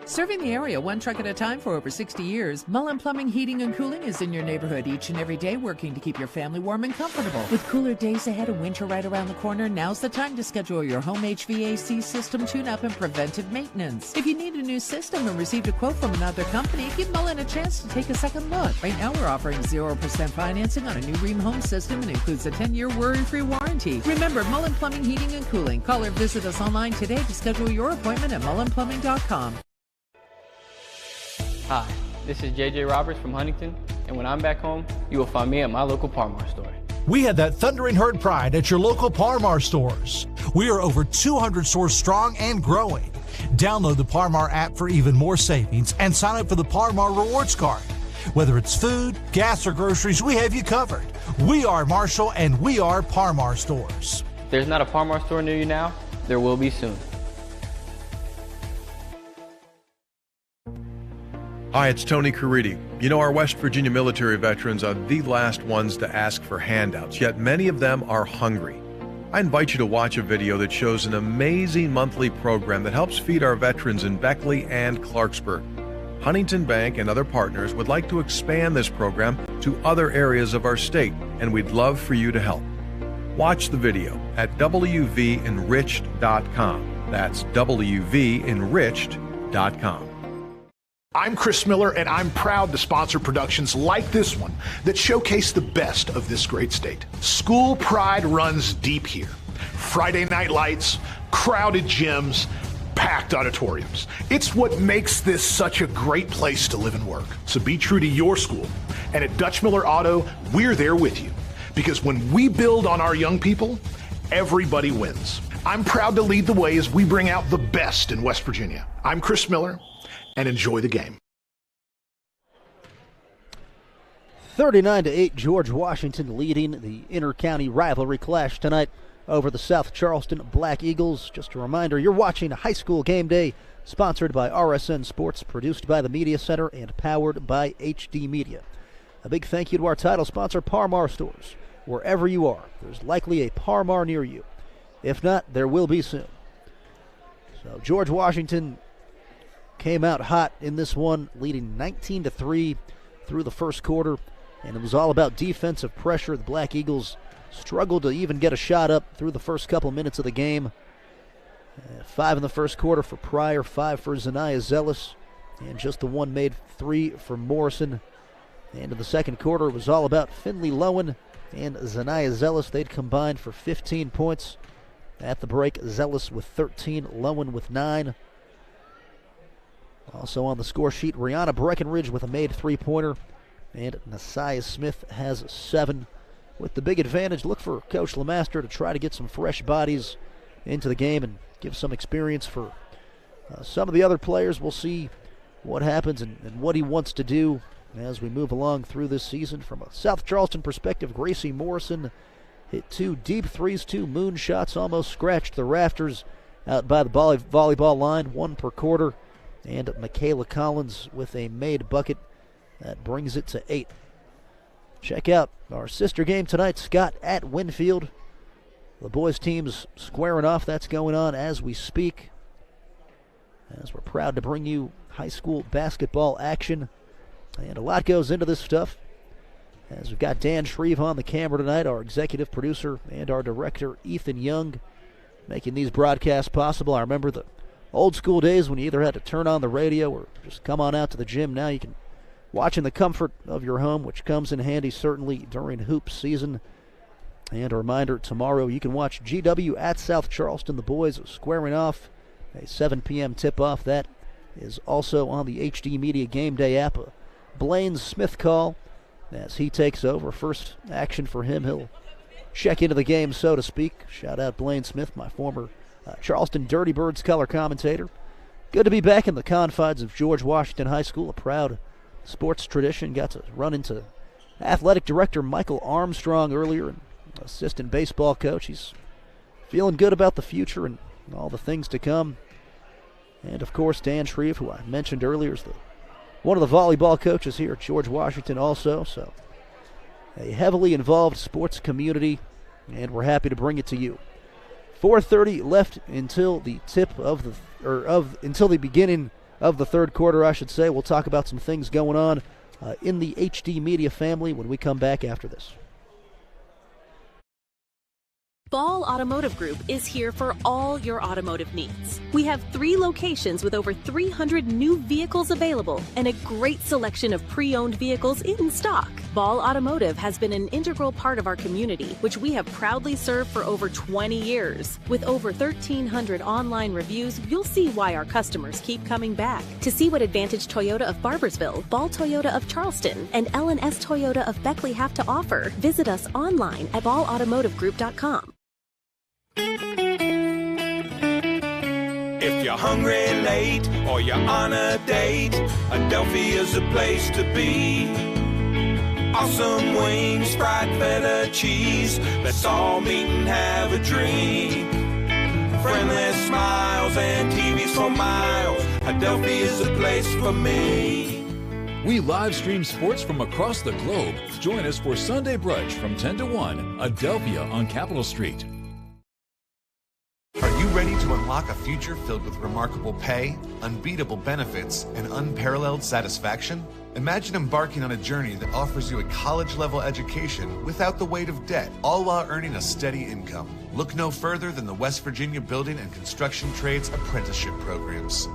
[SPEAKER 6] Serving the area one truck at a time for over 60 years, Mullen Plumbing, Heating, and Cooling is in your neighborhood each and every day working to keep your family warm and comfortable. With cooler days ahead and winter right around the corner, now's the time to schedule your home HVAC system tune-up and preventive maintenance. If you need a new system and received a quote from another company, give Mullen a chance to take a second look. Right now we're offering 0% financing on a new Ream home system and includes a 10-year worry-free warranty. Remember, Mullen Plumbing, Heating, and Cooling. Call or visit us online today to schedule your appointment at mullenplumbing.com.
[SPEAKER 7] Hi, this is JJ Roberts from Huntington, and when I'm back home, you will find me at my local Par-Mar store.
[SPEAKER 8] We had that thundering herd pride at your local Par-Mar stores. We are over 200 stores strong and growing. Download the Par-Mar app for even more savings and sign up for the Par-Mar rewards card. Whether it's food, gas, or groceries, we have you covered. We are Marshall, and we are Par-Mar stores.
[SPEAKER 7] If there's not a Par-Mar store near you now, there will be soon.
[SPEAKER 9] Hi, it's Tony Caridi. You know, our West Virginia military veterans are the last ones to ask for handouts, yet many of them are hungry. I invite you to watch a video that shows an amazing monthly program that helps feed our veterans in Beckley and Clarksburg. Huntington Bank and other partners would like to expand this program to other areas of our state, and we'd love for you to help. Watch the video at wvenriched.com. That's wvenriched.com.
[SPEAKER 10] I'm Chris Miller, and I'm proud to sponsor productions like this one that showcase the best of this great state. School pride runs deep here. Friday night lights, crowded gyms, packed auditoriums. It's what makes this such a great place to live and work. So be true to your school. And at Dutch Miller Auto, we're there with you. Because when we build on our young people, everybody wins. I'm proud to lead the way as we bring out the best in West Virginia. I'm Chris Miller, and enjoy the game.
[SPEAKER 1] 39-8, George Washington leading the inter-county rivalry clash tonight over the South Charleston Black Eagles. Just a reminder, you're watching High School Game Day, sponsored by RSN Sports, produced by the Media Center, and powered by HD Media. A big thank you to our title sponsor, Par-Mar Stores. Wherever you are, there's likely a Par-Mar near you. If not, there will be soon. So George Washington came out hot in this one, leading 19-3 through the first quarter, and it was all about defensive pressure. The Black Eagles struggled to even get a shot up through the first couple minutes of the game. 5 in the first quarter for Pryor, 5 for Zaniah Zealous, and just the one made 3 for Morrison. And in the second quarter, it was all about Finley Lowen and Zaniah Zealous. They'd combined for 15 points. At the break, Zealous with 13, Lowen with 9. Also on the score sheet, Rihanna Breckenridge with a made three-pointer, and Nasiah Smith has 7. With the big advantage, look for Coach LeMaster to try to get some fresh bodies into the game and give some experience for some of the other players. We'll see what happens and what he wants to do as we move along through this season. From a South Charleston perspective, Gracie Morrison hit 2 deep threes, 2 moon shots, almost scratched the rafters out by the volleyball line, 1 per quarter. And Michaela Collins with a made bucket. That brings it to 8. Check out our sister game tonight, Scott at Winfield. The boys' team's squaring off. That's going on as we speak, as we're proud to bring you high school basketball action. And a lot goes into this stuff, as we've got Dan Shreve on the camera tonight, our executive producer, and our director, Ethan Young, making these broadcasts possible. I remember the old school days when you either had to turn on the radio or just come on out to the gym. Now you can watch in the comfort of your home, which comes in handy certainly during hoop season. And a reminder, tomorrow you can watch GW at South Charleston. The boys squaring off, a 7 p.m. tip-off. That is also on the HD Media Game Day app. A Blaine Smith call as he takes over. First action for him. He'll check into the game, so to speak. Shout out Blaine Smith, my former Charleston Dirty Birds color commentator. Good to be back in the confines of George Washington High School, a proud sports tradition. Got to run into athletic director Michael Armstrong earlier, and assistant baseball coach. He's feeling good about the future and all the things to come. And, of course, Dan Shreve, who I mentioned earlier, is one of the volleyball coaches here at George Washington also. So a heavily involved sports community, and we're happy to bring it to you. 4:30 left until the until the beginning of the third quarter, I should say. We'll talk about some things going on in the HD Media family when we come back after this.
[SPEAKER 14] Ball Automotive Group is here for all your automotive needs. We have 3 locations with over 300 new vehicles available and a great selection of pre-owned vehicles in stock. Ball Automotive has been an integral part of our community, which we have proudly served for over 20 years. With over 1,300 online reviews, you'll see why our customers keep coming back. To see what Advantage Toyota of Barbersville, Ball Toyota of Charleston, and L&S Toyota of Beckley have to offer, visit us online at ballautomotivegroup.com.
[SPEAKER 11] If you're hungry late or you're on a date, Adelphia's the place to be. Awesome wings, fried feta cheese, let's all meet and have a drink. Friendly smiles and TVs for miles, Adelphia's the place for me.
[SPEAKER 12] We live stream sports from across the globe. Join us for Sunday Brunch from 10 to 1, Adelphia on Capitol Street.
[SPEAKER 13] Are you ready to unlock a future filled with remarkable pay, unbeatable benefits, and unparalleled satisfaction? Imagine embarking on a journey that offers you a college-level education without the weight of debt, all while earning a steady income. Look no further than the West Virginia Building and Construction Trades Apprenticeship Programs.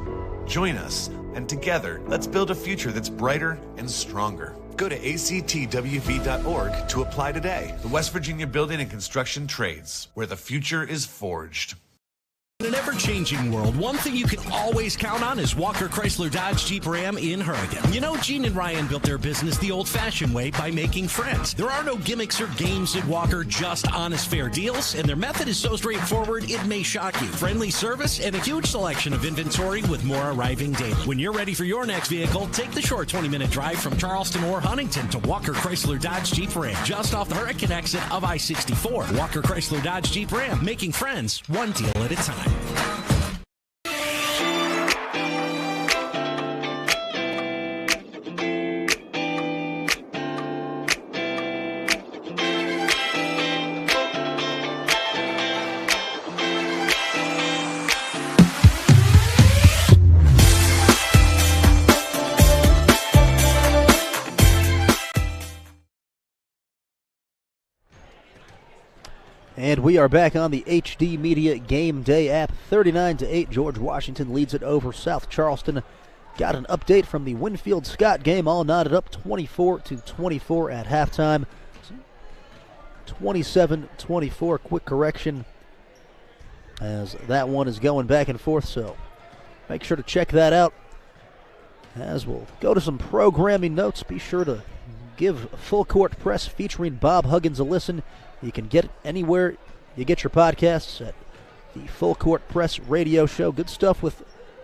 [SPEAKER 13] Join us, and together, let's build a future that's brighter and stronger. Go to actwv.org to apply today. The West Virginia Building and Construction Trades, where the future is forged.
[SPEAKER 3] In an ever-changing world, one thing you can always count on is Walker Chrysler Dodge Jeep Ram in Hurricane. You know, Gene and Ryan built their business the old-fashioned way by making friends. There are no gimmicks or games at Walker, just honest, fair deals, and their method is so straightforward it may shock you. Friendly service and a huge selection of inventory with more arriving daily. When you're ready for your next vehicle, take the short 20-minute drive from Charleston or Huntington to Walker Chrysler Dodge Jeep Ram, just off the Hurricane exit of I-64. Walker Chrysler Dodge Jeep Ram, making friends one deal at a time.
[SPEAKER 1] And we are back on the HD Media Game Day app. 39-8, George Washington leads it over South Charleston. Got an update from the Winfield-Scott game, all knotted up 24-24 at halftime. 27-24, quick correction as that one is going back and forth, so make sure to check that out. As we'll go to some programming notes, be sure to give Full Court Press featuring Bob Huggins a listen. You can get it anywhere you get your podcasts at the Full Court Press radio show. Good stuff with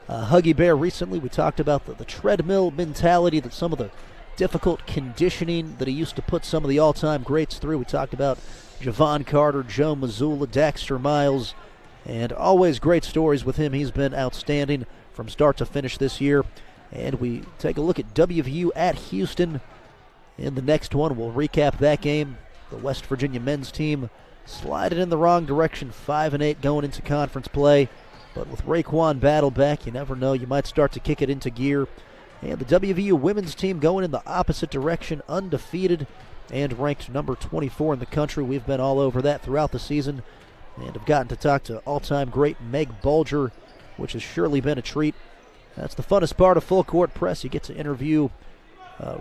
[SPEAKER 1] Huggy Bear recently. We talked about the treadmill mentality, that some of the difficult conditioning that he used to put some of the all-time greats through. We talked about Javon Carter, Joe Mazzulla, Daxter Miles, and always great stories with him. He's been outstanding from start to finish this year. And we take a look at WVU at Houston in the next one. We'll recap that game. The West Virginia men's team sliding in the wrong direction, 5-8 going into conference play. But with Raekwon Battle back, you never know, you might start to kick it into gear. And the WVU women's team going in the opposite direction, undefeated and ranked number 24 in the country. We've been all over that throughout the season and have gotten to talk to all-time great Meg Bulger, which has surely been a treat. That's the funnest part of Full Court Press. You get to interview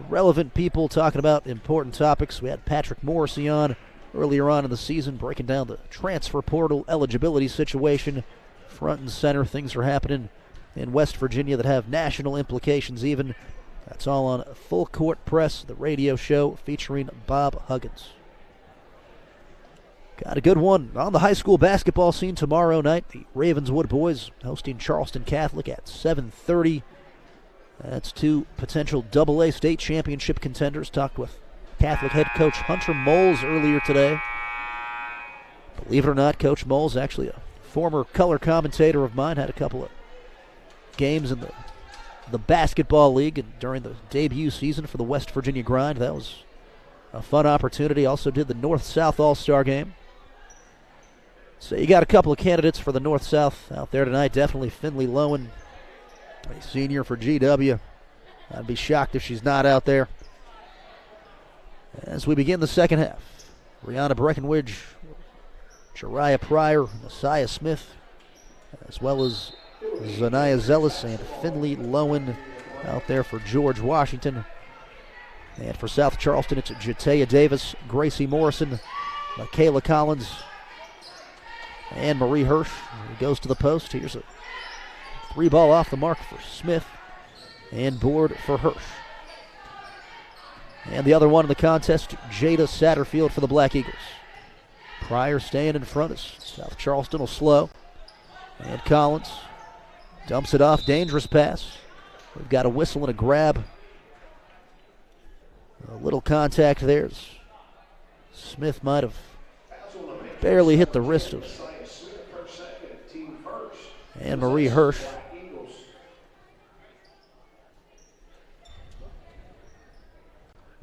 [SPEAKER 1] relevant people talking about important topics. We had Patrick Morrissey on earlier on in the season, breaking down the transfer portal eligibility situation. Front and center, things are happening in West Virginia that have national implications even. That's all on Full Court Press, the radio show featuring Bob Huggins. Got a good one on the high school basketball scene tomorrow night. The Ravenswood boys hosting Charleston Catholic at 7:30. That's two potential AA state championship contenders. Talked with Catholic head coach Hunter Moles earlier today. Believe it or not, Coach Moles, actually a former color commentator of mine, had a couple of games in the basketball league and during the debut season for the West Virginia Grind. That was a fun opportunity. Also did the North-South All-Star game. So you got a couple of candidates for the North-South out there tonight. Definitely Finley Lowen, a senior for GW. I'd be shocked if she's not out there. As we begin the second half, Brianna Breckenridge, Jariah Pryor, Messiah Smith, as well as Zanaya Zealous and Finley Lowen out there for George Washington. And for South Charleston, it's Jatea Davis, Gracie Morrison, Michaela Collins, and Marie Hirsch, who goes to the post. Here's a 3-ball off the mark for Smith and board for Hirsch. And the other one in the contest, Jada Satterfield for the Black Eagles. Pryor staying in front as South Charleston will slow. And Collins dumps it off, dangerous pass. We've got a whistle and a grab. A little contact there. Smith might have barely hit the wrist of and Marie Hirsch.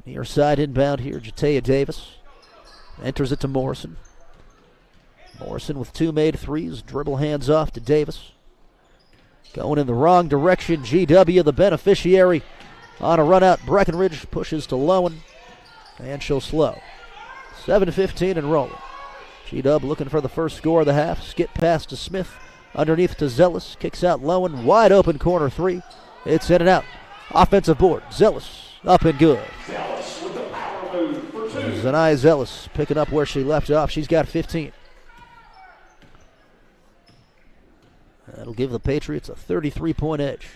[SPEAKER 1] Near side inbound here, Jatea Davis. Enters it to Morrison. Morrison with 2 made threes. Dribble hands off to Davis. Going in the wrong direction. GW, the beneficiary. On a run out, Breckenridge pushes to Lowen. And she'll slow. 7:15 and rolling. GW looking for the first score of the half. Skip pass to Smith. Underneath to Zealous. Kicks out Lowen. Wide open corner 3. It's in and out. Offensive board. Zealous up and good. Zanaya Zealous picking up where she left off. She's got 15. That'll give the Patriots a 33-point edge.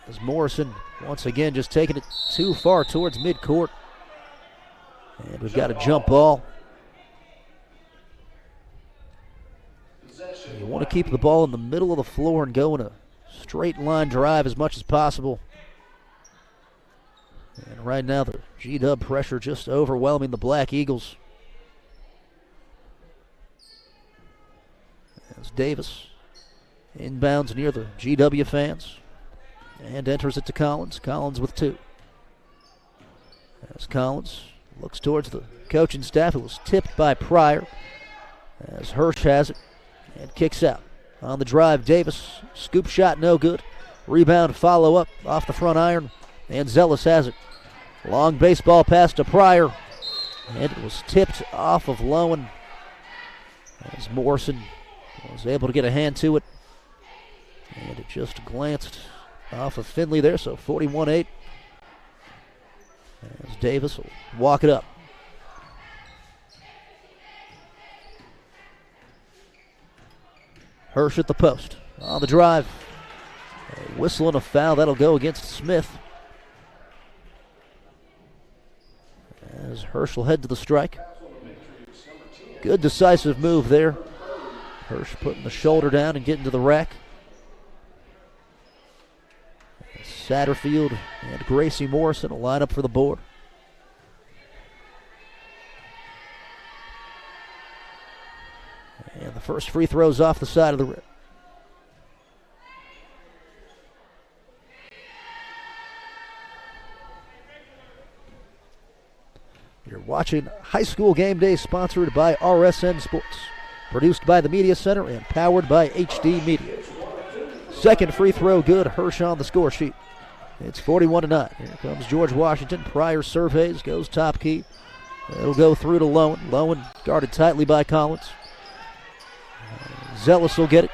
[SPEAKER 1] As Morrison once again just taking it too far towards midcourt. And we've got a jump ball. You want to keep the ball in the middle of the floor and go in a straight line drive as much as possible. And right now the G-Dub pressure just overwhelming the Black Eagles. As Davis inbounds near the GW fans and enters it to Collins. Collins with 2. As Collins looks towards the coaching staff, it was tipped by Pryor. As Hirsch has it and kicks out. On the drive, Davis, scoop shot no good. Rebound follow up off the front iron, and Zealous has it. Long baseball pass to Pryor, and it was tipped off of Lowen as Morrison was able to get a hand to it. And it just glanced off of Finley there, so 41-8. As Davis will walk it up. Hirsch at the post. On the drive. A whistle and a foul. That'll go against Smith. As Hirsch will head to the strike. Good decisive move there. Hirsch putting the shoulder down and getting to the rack. Satterfield and Gracie Morrison will line up for the board. And the first free throw's off the side of the rim. You're watching High School Game Day, sponsored by RSN Sports. Produced by the Media Center and powered by HD Media. Second free throw good. Hirsch on the score sheet. It's 41-9. Here comes George Washington. Pryor surveys, goes top key. It'll go through to Lowen. Lowen guarded tightly by Collins. Zealous will get it.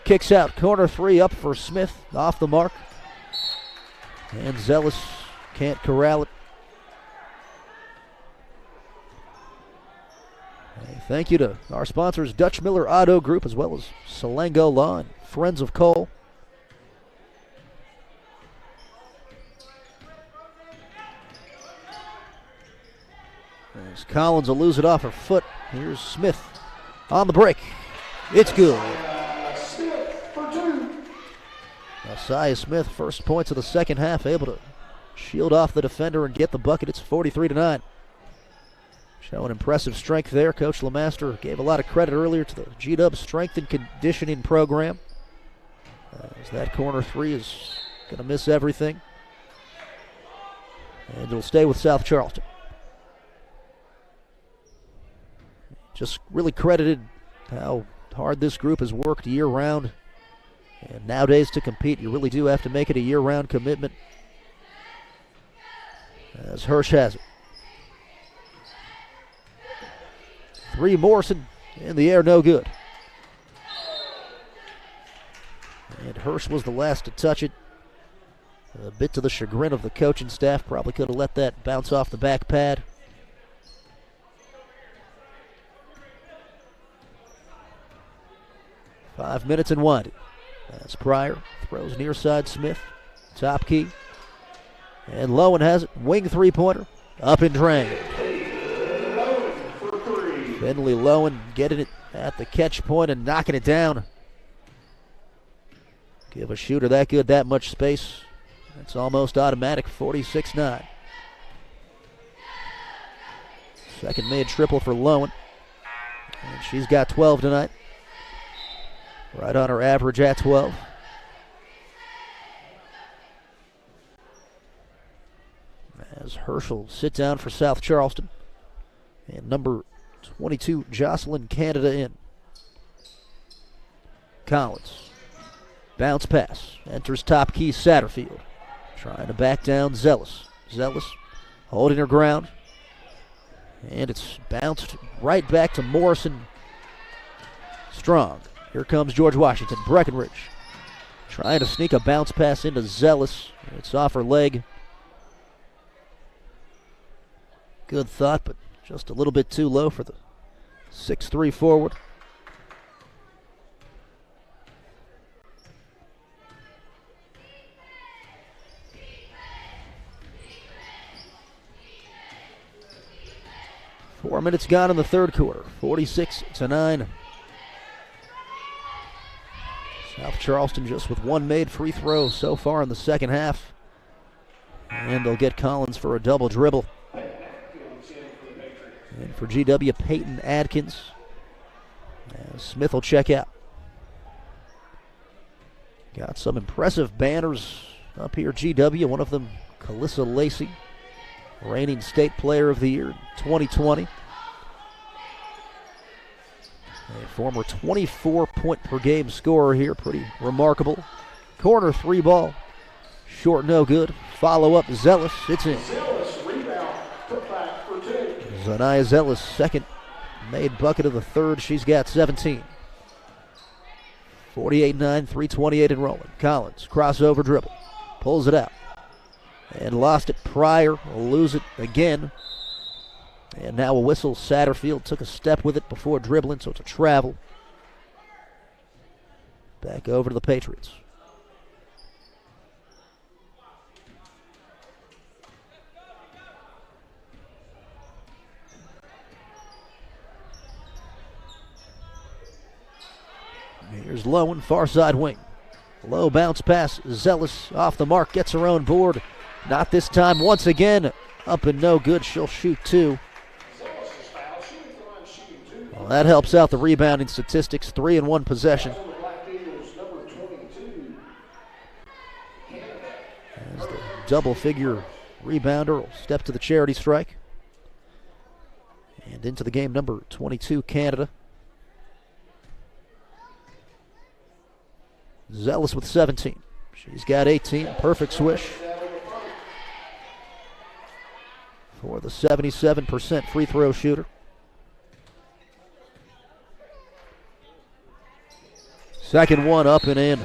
[SPEAKER 1] Kicks out. Corner 3 up for Smith. Off the mark. And Zealous can't corral it. A Thank you to our sponsors, Dutch Miller Auto Group, as well as Salango Law and Friends of Cole. As Collins will lose it off her foot. Here's Smith on the break. It's good. Isaiah Smith, first points of the second half, able to shield off the defender and get the bucket. It's 43-9. Showing impressive strength there. Coach LeMaster gave a lot of credit earlier to the G-Dub strength and conditioning program. As that corner three is going to miss everything. And it'll stay with South Charleston. Just really credited how hard this group has worked year-round. And nowadays to compete, you really do have to make it a year-round commitment. As Hirsch has it. Three Morrison in the air, no good. And Hirsch was the last to touch it. A bit to the chagrin of the coaching staff. Probably could have let that bounce off the back pad. Five minutes and winding. As Pryor throws near side Smith. Top key. And Lowen has it. Wing three-pointer. Up and drained. Finley Lowen getting it at the catch point and knocking it down. Give a shooter that good, that much space. It's almost automatic, 46-9. Second made triple for Lowen. And she's got 12 tonight. Right on her average at 12. As Herschel sit down for South Charleston. And number 22, Jocelyn Canada in. Collins. Bounce pass. Enters top key Satterfield. Trying to back down Zealous. Zealous holding her ground. And it's bounced right back to Morrison. Strong. Here comes George Washington. Breckenridge trying to sneak a bounce pass into Zealous. It's off her leg. Good thought, but just a little bit too low for the 6'3" forward. Four minutes gone in the third quarter. 46-9. South Charleston just with one made free throw so far in the second half. And they'll get Collins for a double dribble. And for GW, Peyton Adkins. As Smith will check out. Got some impressive banners up here, GW. One of them, Calissa Lacey, reigning state player of the year in 2020. A former 24-point-per-game scorer here. Pretty remarkable. Corner three ball. Short, no good. Follow-up, Zealous. It's in. Zanaya Zealous, second made bucket of the third. She's got 17. 48-9, 3:28 and rolling. Collins, crossover dribble. Pulls it out. And lost it. Pryor will lose it again. And now a whistle. Satterfield took a step with it before dribbling, so it's a travel. Back over to the Patriots. Here's Lowen, far side wing. Low bounce pass. Zealous off the mark, gets her own board. Not this time. Once again, up and no good. She'll shoot two. Well, that helps out the rebounding statistics. 3 in 1 possession. As the double-figure rebounder will step to the charity strike. And into the game, number 22, Canada. Zealous with 17. She's got 18. Perfect swish for the 77% free throw shooter. Second one up and in.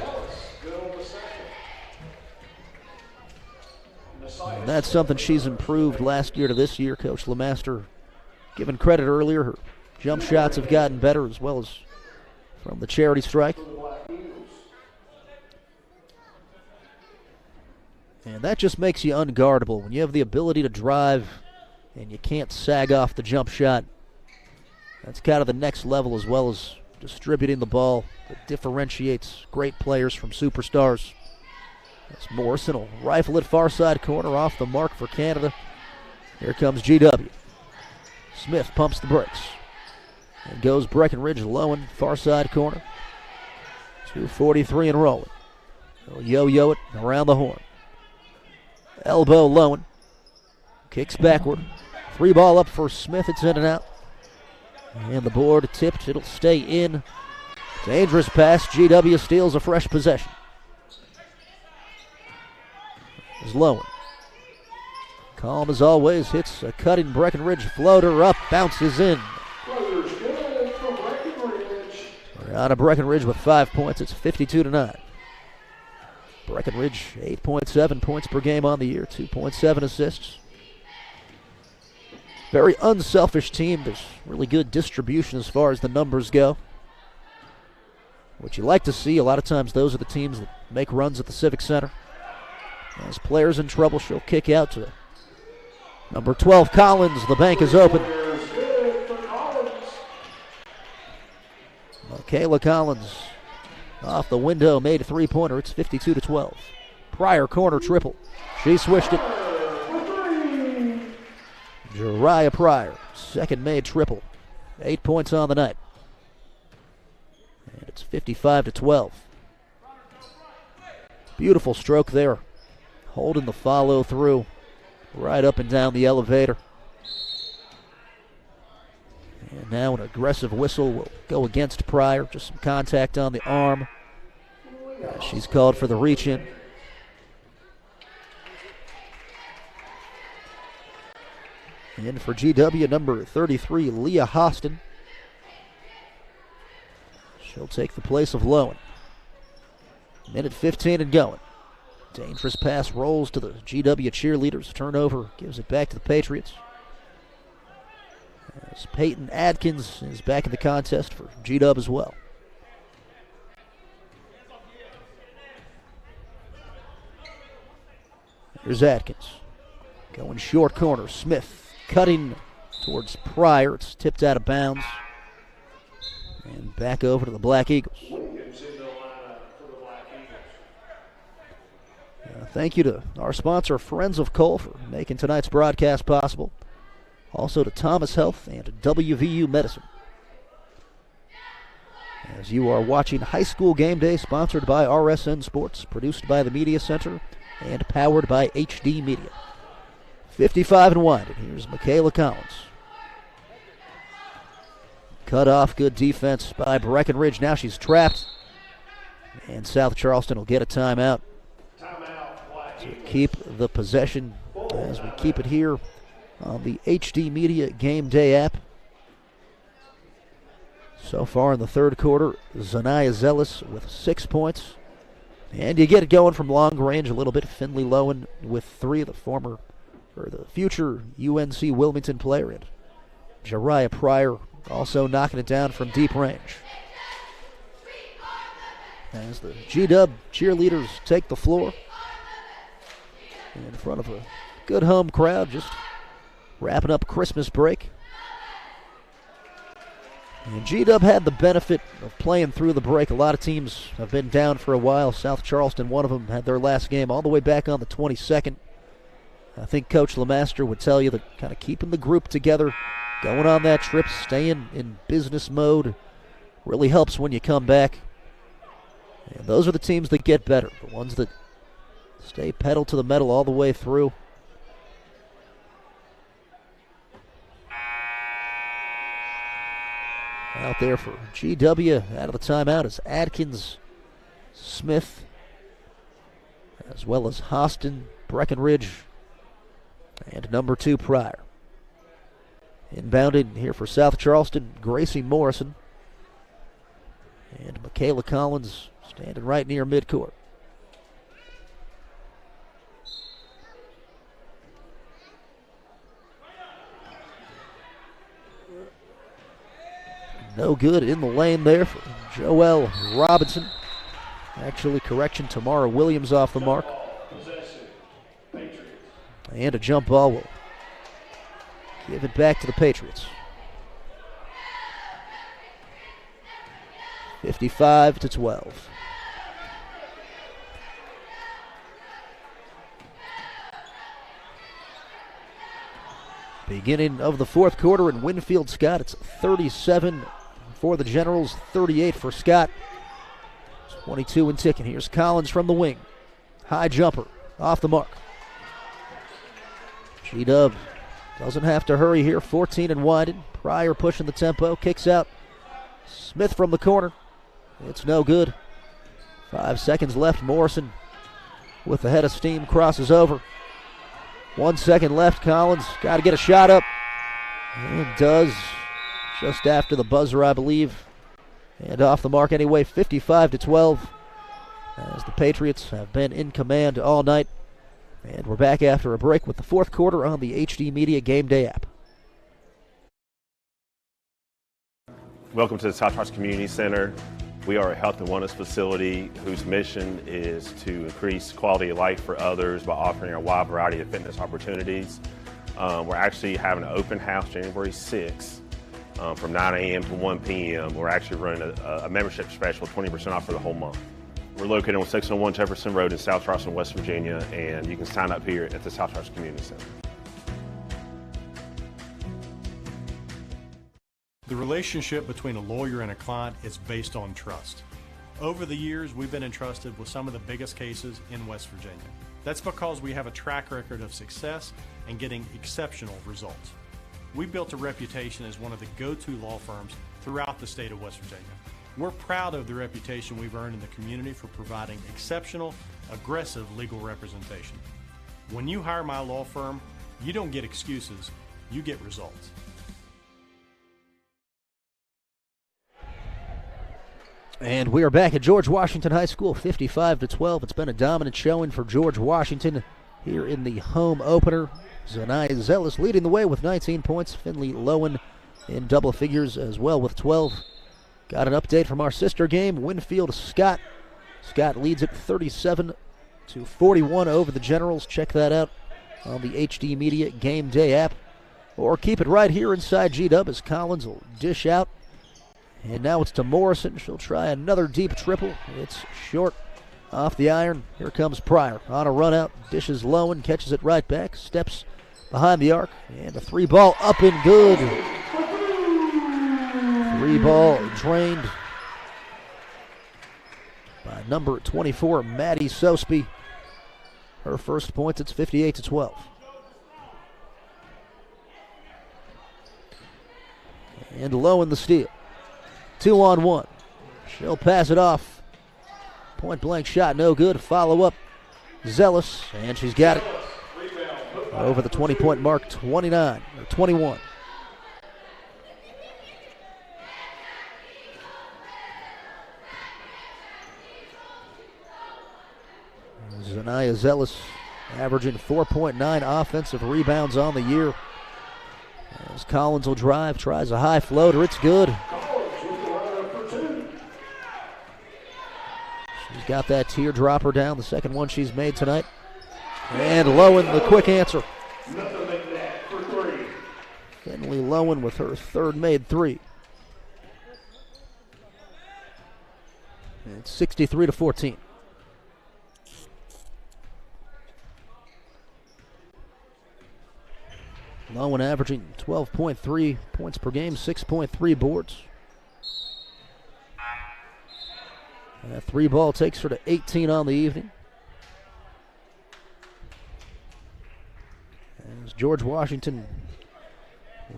[SPEAKER 1] And that's something she's improved last year to this year. Coach LeMaster, given credit earlier, her jump shots have gotten better as well as from the charity strike. And that just makes you unguardable. When you have the ability to drive and you can't sag off the jump shot, that's kind of the next level, as well as distributing the ball that differentiates great players from superstars. As Morrison will rifle it far side corner, off the mark for Canada. Here comes GW. Smith pumps the brakes. And goes Breckenridge Lowen, far side corner. 2:43 and rolling. They'll yo-yo it around the horn. Elbow Lowen. Kicks backward. 3-ball up for Smith. It's in and out. And the board tipped. It'll stay in. Dangerous pass. GW steals a fresh possession. Is Lowen. Calm as always. Hits a cutting Breckenridge floater up. Bounces in. Brianna Breckenridge with 5 points. It's 52-9. Breckenridge, 8.7 points per game on the year, 2.7 assists. Very unselfish team. There's really good distribution as far as the numbers go. What you like to see, a lot of times those are the teams that make runs at the Civic Center. As players in trouble, she'll kick out to number 12, Collins. The bank is open. Kayla Collins off the window, made a three-pointer. It's 52-12. Pryor corner triple. She swished it. Jariah Pryor, second made triple. 8 points on the night. And it's 55-12. Beautiful stroke there. Holding the follow through right up and down the elevator. And now an aggressive whistle will go against Pryor. Just some contact on the arm. She's called for the reach-in. And for GW, number 33, Leah Hostin. She'll take the place of Lowen. Minute 15 and going. Dangerous pass rolls to the GW cheerleaders. Turnover gives it back to the Patriots. As Peyton Adkins is back in the contest for GW as well. Here's Adkins. Going short corner. Smith cutting towards Pryor. It's tipped out of bounds. And back over to the Black Eagles. Thank you to our sponsor, Friends of Cole, for making tonight's broadcast possible. Also to Thomas Health and WVU Medicine. As you are watching High School Game Day, sponsored by RSN Sports, produced by the Media Center, and powered by HD Media. 55 and wide, and here's Michaela Collins. Cut off, good defense by Breckenridge. Now she's trapped, and South Charleston will get a timeout to keep the possession as we keep it here on the HD Media Game Day app. So far in the third quarter, Zanaya Zealous with 6 points. And you get it going from long range a little bit. Finley Lowen with 3, the future UNC Wilmington player. And Jariah Pryor also knocking it down from deep range. As the GW cheerleaders take the floor in front of a good home crowd, just wrapping up Christmas break. And GW had the benefit of playing through the break. A lot of teams have been down for a while. South Charleston, one of them, had their last game all the way back on the 22nd. I think Coach LeMaster would tell you that kind of keeping the group together, going on that trip, staying in business mode, really helps when you come back. And those are the teams that get better, the ones that stay pedal to the metal all the way through. Out there for GW, out of the timeout is Adkins, Smith, as well as Hostin, Breckenridge, and number 2, Pryor. Inbounding here for South Charleston, Gracie Morrison, and Michaela Collins standing right near midcourt. No good in the lane there for Joelle Robinson. Actually, correction, Tamara Williams off the mark. And a jump ball will give it back to the Patriots. 55-12. Beginning of the fourth quarter in Winfield Scott. It's 37 for the Generals, 38 for Scott. 22 and ticking. Here's Collins from the wing. High jumper, off the mark. G-Dub doesn't have to hurry here, 14 and winding. Pryor pushing the tempo, kicks out. Smith from the corner. It's no good. 5 seconds left. Morrison with the head of steam crosses over. 1 second left. Collins got to get a shot up. And does just after the buzzer, I believe. And off the mark anyway, 55-12. As the Patriots have been in command all night. And we're back after a break with the fourth quarter on the HD Media Game Day app.
[SPEAKER 4] Welcome to the South Charleston Community Center. We are a health and wellness facility whose mission is to increase quality of life for others by offering a wide variety of fitness opportunities. We're actually having an open house January 6th from 9 a.m. to 1 p.m. We're actually running a membership special, 20% off for the whole month. We're located on 601 Jefferson Road in South Charleston, West Virginia, and you can sign up here at the South Charleston Community Center.
[SPEAKER 5] The relationship between a lawyer and a client is based on trust. Over the years, we've been entrusted with some of the biggest cases in West Virginia. That's because we have a track record of success and getting exceptional results. We built a reputation as one of the go-to law firms throughout the state of West Virginia. We're proud of the reputation we've earned in the community for providing exceptional, aggressive legal representation. When you hire my law firm, you don't get excuses, you get results.
[SPEAKER 1] And we are back at George Washington High School, 55-12. It's been a dominant showing for George Washington here in the home opener. Zanaya Zealous leading the way with 19 points. Finley Lowen in double figures as well with 12. Got an update from our sister game, Winfield Scott. Scott leads it 37-41 over the Generals. Check that out on the HD Media Game Day app. Or keep it right here inside G-Dub as Collins will dish out. And now it's to Morrison. She'll try another deep triple. It's short off the iron. Here comes Pryor on a run out. Dishes Lowen, catches it right back. Steps behind the arc. And a 3-ball up and good. 3-ball drained by number 24, Maddie Sosby. Her first points, it's 58-12. And Lowen the steal. 2-on-1. She'll pass it off. Point blank shot, no good. Follow up. Zealous, and she's got it. Over the 20-point mark, 21. Zanaya Zealous averaging 4.9 offensive rebounds on the year. As Collins will drive, tries a high floater. It's good. She's got that teardropper down, the second one she's made tonight. And Lowen, the quick answer. Finley Lowen with her third made three. It's 63-14. Lowen averaging 12.3 points per game, 6.3 boards. And that 3-ball takes her to 18 on the evening. As George Washington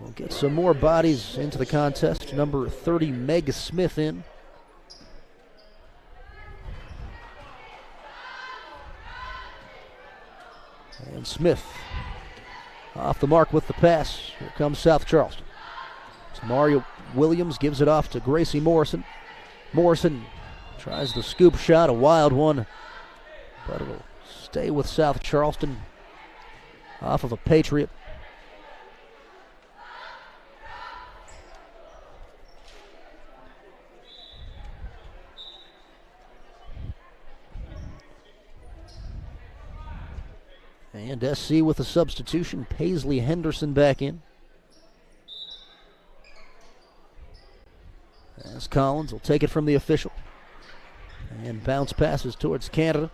[SPEAKER 1] will get some more bodies into the contest. Number 30, Meg Smith in. And Smith off the mark with the pass. Here comes South Charleston. Mario Williams gives it off to Gracie Morrison. Morrison tries the scoop shot, a wild one, but it'll stay with South Charleston off of a Patriot. And SC with a substitution. Paisley Henderson back in. As Collins will take it from the official. And bounce passes towards Canada.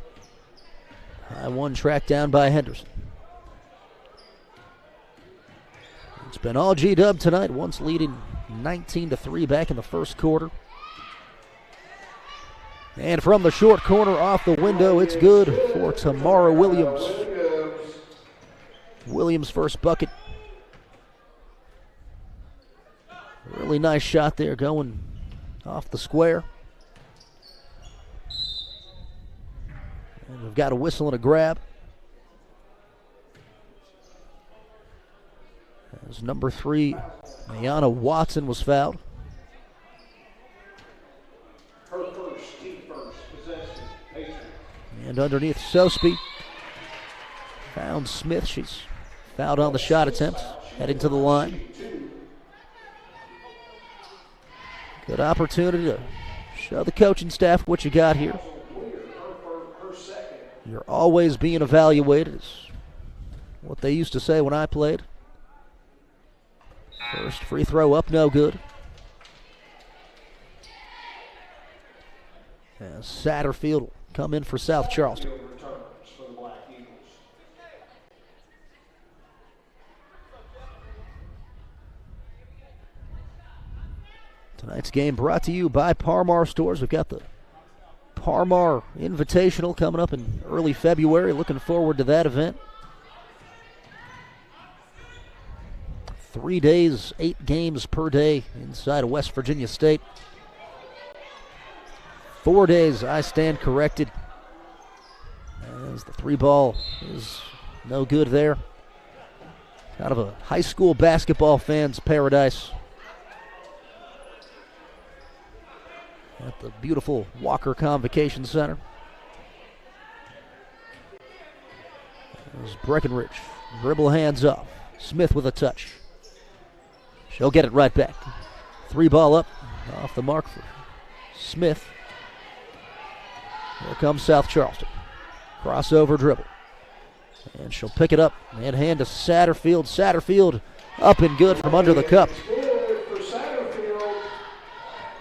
[SPEAKER 1] High one tracked down by Henderson. It's been all G-Dub tonight, once leading 19-3 back in the first quarter. And from the short corner off the window, it's good for Tamara Williams. Williams' first bucket. Really nice shot there going off the square. And we've got a whistle and a grab. As number 3, Mayana Watson, was fouled.
[SPEAKER 15] Her first, team first, possession, Patriots.
[SPEAKER 1] And underneath Sosby. Found Smith. She's fouled on the shot attempt. Heading to the line. Good opportunity to show the coaching staff what you got here. You're always being evaluated, is what they used to say when I played. First free throw up, no good. As Satterfield will come in for South Charleston. Tonight's game brought to you by Parmar Stores. We've got the Parmar Invitational coming up in early February. Looking forward to that event. 3 days, 8 games per day inside of West Virginia State. 4 days, I stand corrected. As the 3-ball is no good there. Kind of a high school basketball fan's paradise. At the beautiful Walker Convocation Center. There's Breckenridge. Dribble hands off. Smith with a touch. She'll get it right back. 3-ball up. Off the mark for Smith. Here comes South Charleston. Crossover dribble. And she'll pick it up and hand to Satterfield. Satterfield up and good from under the cup.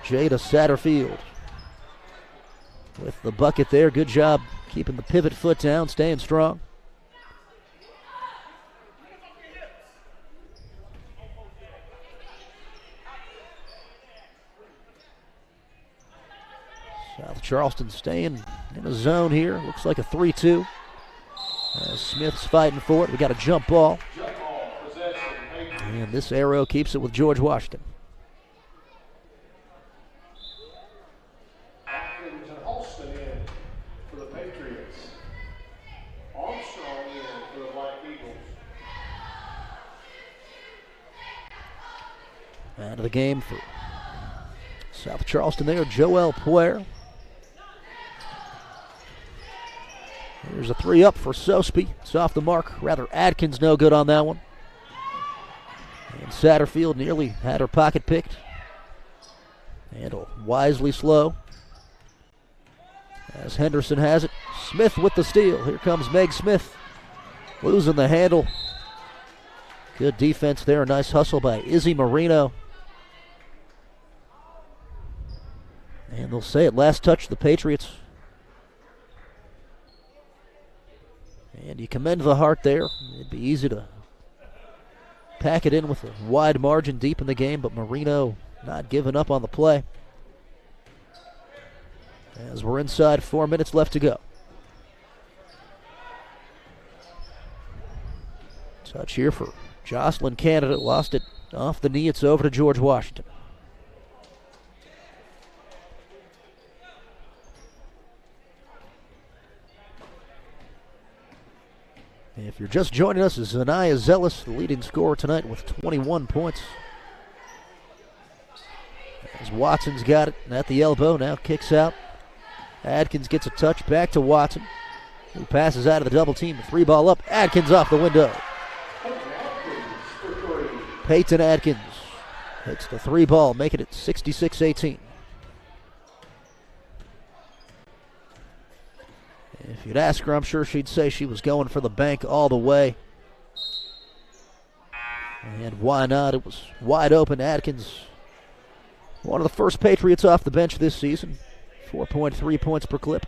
[SPEAKER 1] Jada Satterfield with the bucket there. Good job keeping the pivot foot down, staying strong. South Charleston staying in a zone here. Looks like a 3-2. Smith's fighting for it. We got a jump ball. And this arrow keeps it with George Washington.
[SPEAKER 15] Atkins and Halston in for the Patriots. Armstrong in for the Black Eagles.
[SPEAKER 1] Out of the game for South Charleston there, Joel Puer. Here's a 3 up for Sosby. It's off the mark. Rather, Atkins no good on that one. And Satterfield nearly had her pocket picked. Handle wisely slow. As Henderson has it. Smith with the steal. Here comes Meg Smith. Losing the handle. Good defense there. A nice hustle by Izzy Marino. And they'll say it, last touch the Patriots. And you commend the heart there. It'd be easy to pack it in with a wide margin deep in the game, but Marino not giving up on the play. As we're inside, 4 minutes left to go. Touch here for Jocelyn Canada. Lost it off the knee. It's over to George Washington. If you're just joining us, Zanaya Zealous, the leading scorer tonight with 21 points. As Watson's got it at the elbow, now kicks out. Adkins gets a touch, back to Watson, who passes out of the double team. 3-ball up, Adkins off the window. Peyton Adkins hits the 3-ball, making it 66-18. If you'd ask her, I'm sure she'd say she was going for the bank all the way. And why not? It was wide open. Atkins, one of the first Patriots off the bench this season. 4.3 points per clip.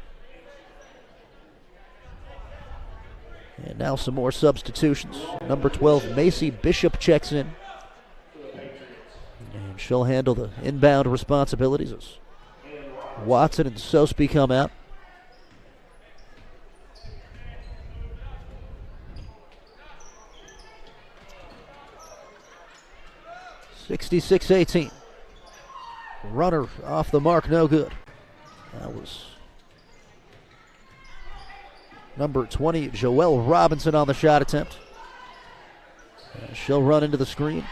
[SPEAKER 1] And now some more substitutions. Number 12, Macy Bishop checks in. And she'll handle the inbound responsibilities as Watson and Sosby come out. (66-18). Runner off the mark, no good. That was number 20, Joelle Robinson, on the shot attempt. She'll run into the screen.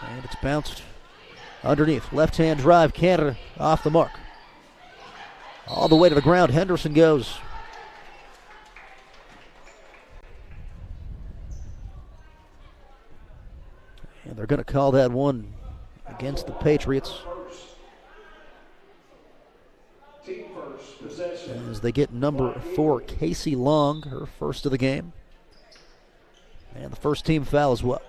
[SPEAKER 1] And it's bounced underneath. Left-hand drive, Canada off the mark. All the way to the ground, Henderson goes. And they're going to call that one against the Patriots. As they get number 4, Casey Long, her first of the game. And the first team foul as well.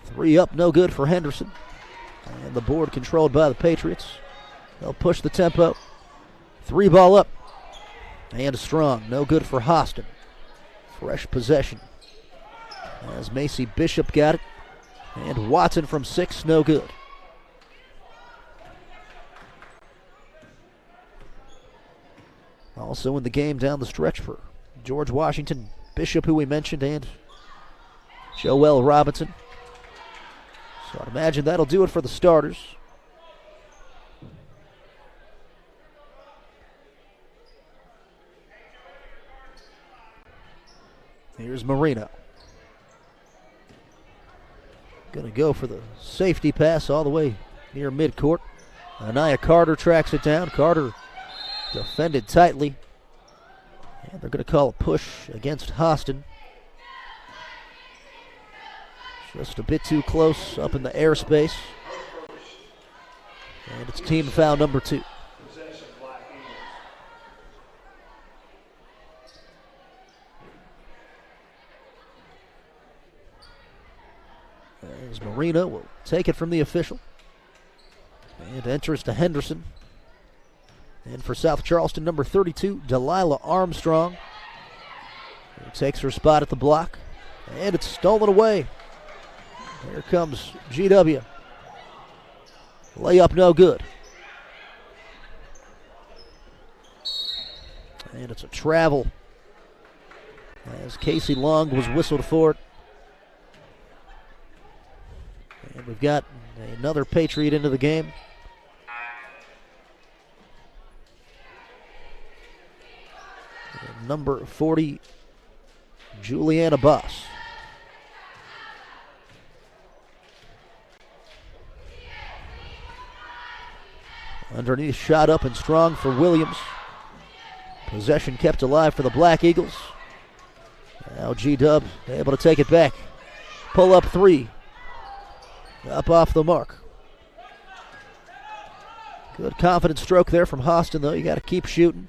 [SPEAKER 1] 3 up, no good for Henderson. And the board controlled by the Patriots. They'll push the tempo. 3 ball up. And strong, no good for Hostin. Fresh possession. As Macy Bishop got it. And Watson from 6, no good. Also in the game down the stretch for George Washington, Bishop, who we mentioned, and Joelle Robinson. So I'd imagine that'll do it for the starters. Here's Marino. Gonna go for the safety pass all the way near midcourt. Anaya Carter tracks it down. Carter defended tightly. And they're going to call a push against Hostin. Just a bit too close up in the airspace. And it's team foul number 2. As Marino will take it from the official. And enters to Henderson. And for South Charleston, number 32, Delilah Armstrong. Who takes her spot at the block. And it's stolen away. Here comes GW. Layup no good. And it's a travel. As Casey Long was whistled for it. And we've got another Patriot into the game. Number 40, Juliana Boss. Underneath, shot up and strong for Williams. Possession kept alive for the Black Eagles. Now G-Dub able to take it back. Pull up 3. Up off the mark. Good confident stroke there from Hostin, though. You got to keep shooting.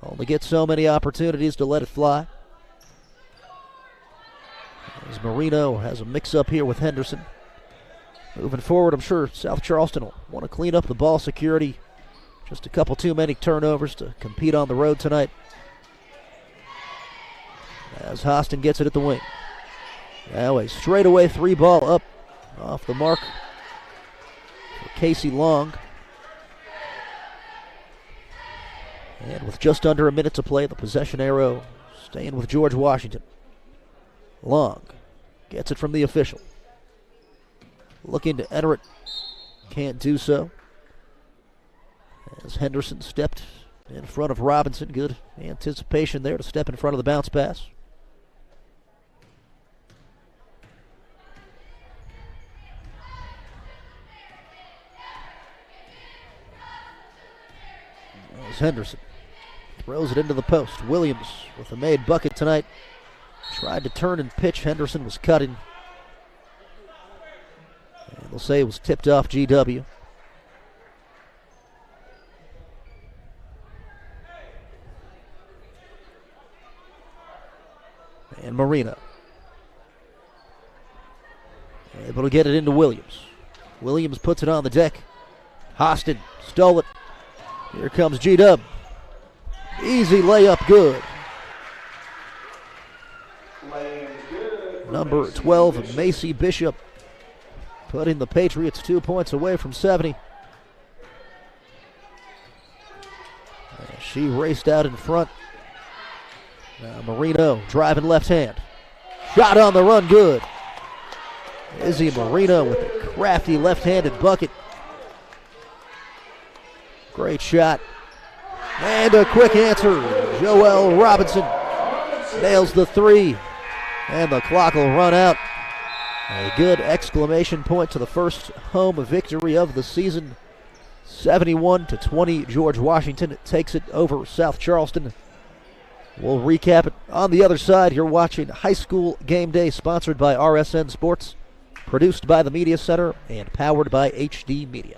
[SPEAKER 1] Only get so many opportunities to let it fly. As Marino has a mix-up here with Henderson. Moving forward, I'm sure South Charleston will want to clean up the ball security. Just a couple too many turnovers to compete on the road tonight. As Hostin gets it at the wing. Now a straightaway 3 ball up off the mark for Casey Long. And with just under a minute to play, the possession arrow staying with George Washington. Long gets it from the official. Looking to enter it. Can't do so. As Henderson stepped in front of Robinson. Good anticipation there to step in front of the bounce pass. As Henderson throws it into the post. Williams with a made bucket tonight. Tried to turn and pitch. Henderson was cutting. And they'll say it was tipped off GW. And Marino. Able to get it into Williams. Williams puts it on the deck. Hostin stole it. Here comes G-Dub. Easy layup, good. Number 12, Macy Bishop, putting the Patriots 2 points away from 70. She raced out in front. Now Marino driving left hand. Shot on the run, good. Izzy Marino with a crafty left-handed bucket. Great shot. And a quick answer. Joelle Robinson nails the three. And the clock will run out. A good exclamation point to the first home victory of the season. 71-20, George Washington takes it over South Charleston. We'll recap it on the other side. You're watching High School Game Day, sponsored by RSN Sports, produced by the Media Center, and powered by HD Media.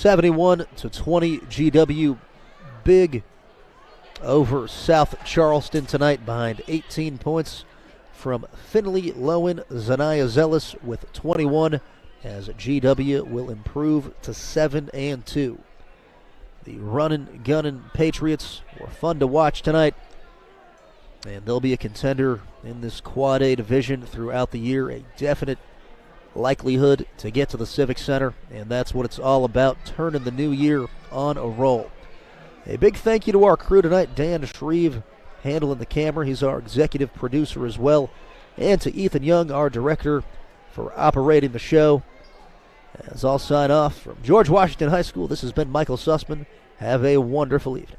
[SPEAKER 1] (71-20) GW big over South Charleston tonight behind 18 points from Finley Lowen. Zanaya Zealous with 21 as GW will improve to 7-2. The running, gunning Patriots were fun to watch tonight, and they'll be a contender in this Quad A division throughout the year. A definite likelihood to get to the Civic Center, and that's what it's all about, turning the new year on a roll. A big thank you to our crew tonight. Dan Shreve handling the camera. He's our executive producer as well. And to Ethan Young, our director, for operating the show. As I'll sign off from George Washington High School, this has been Michael Sussman. Have a wonderful evening.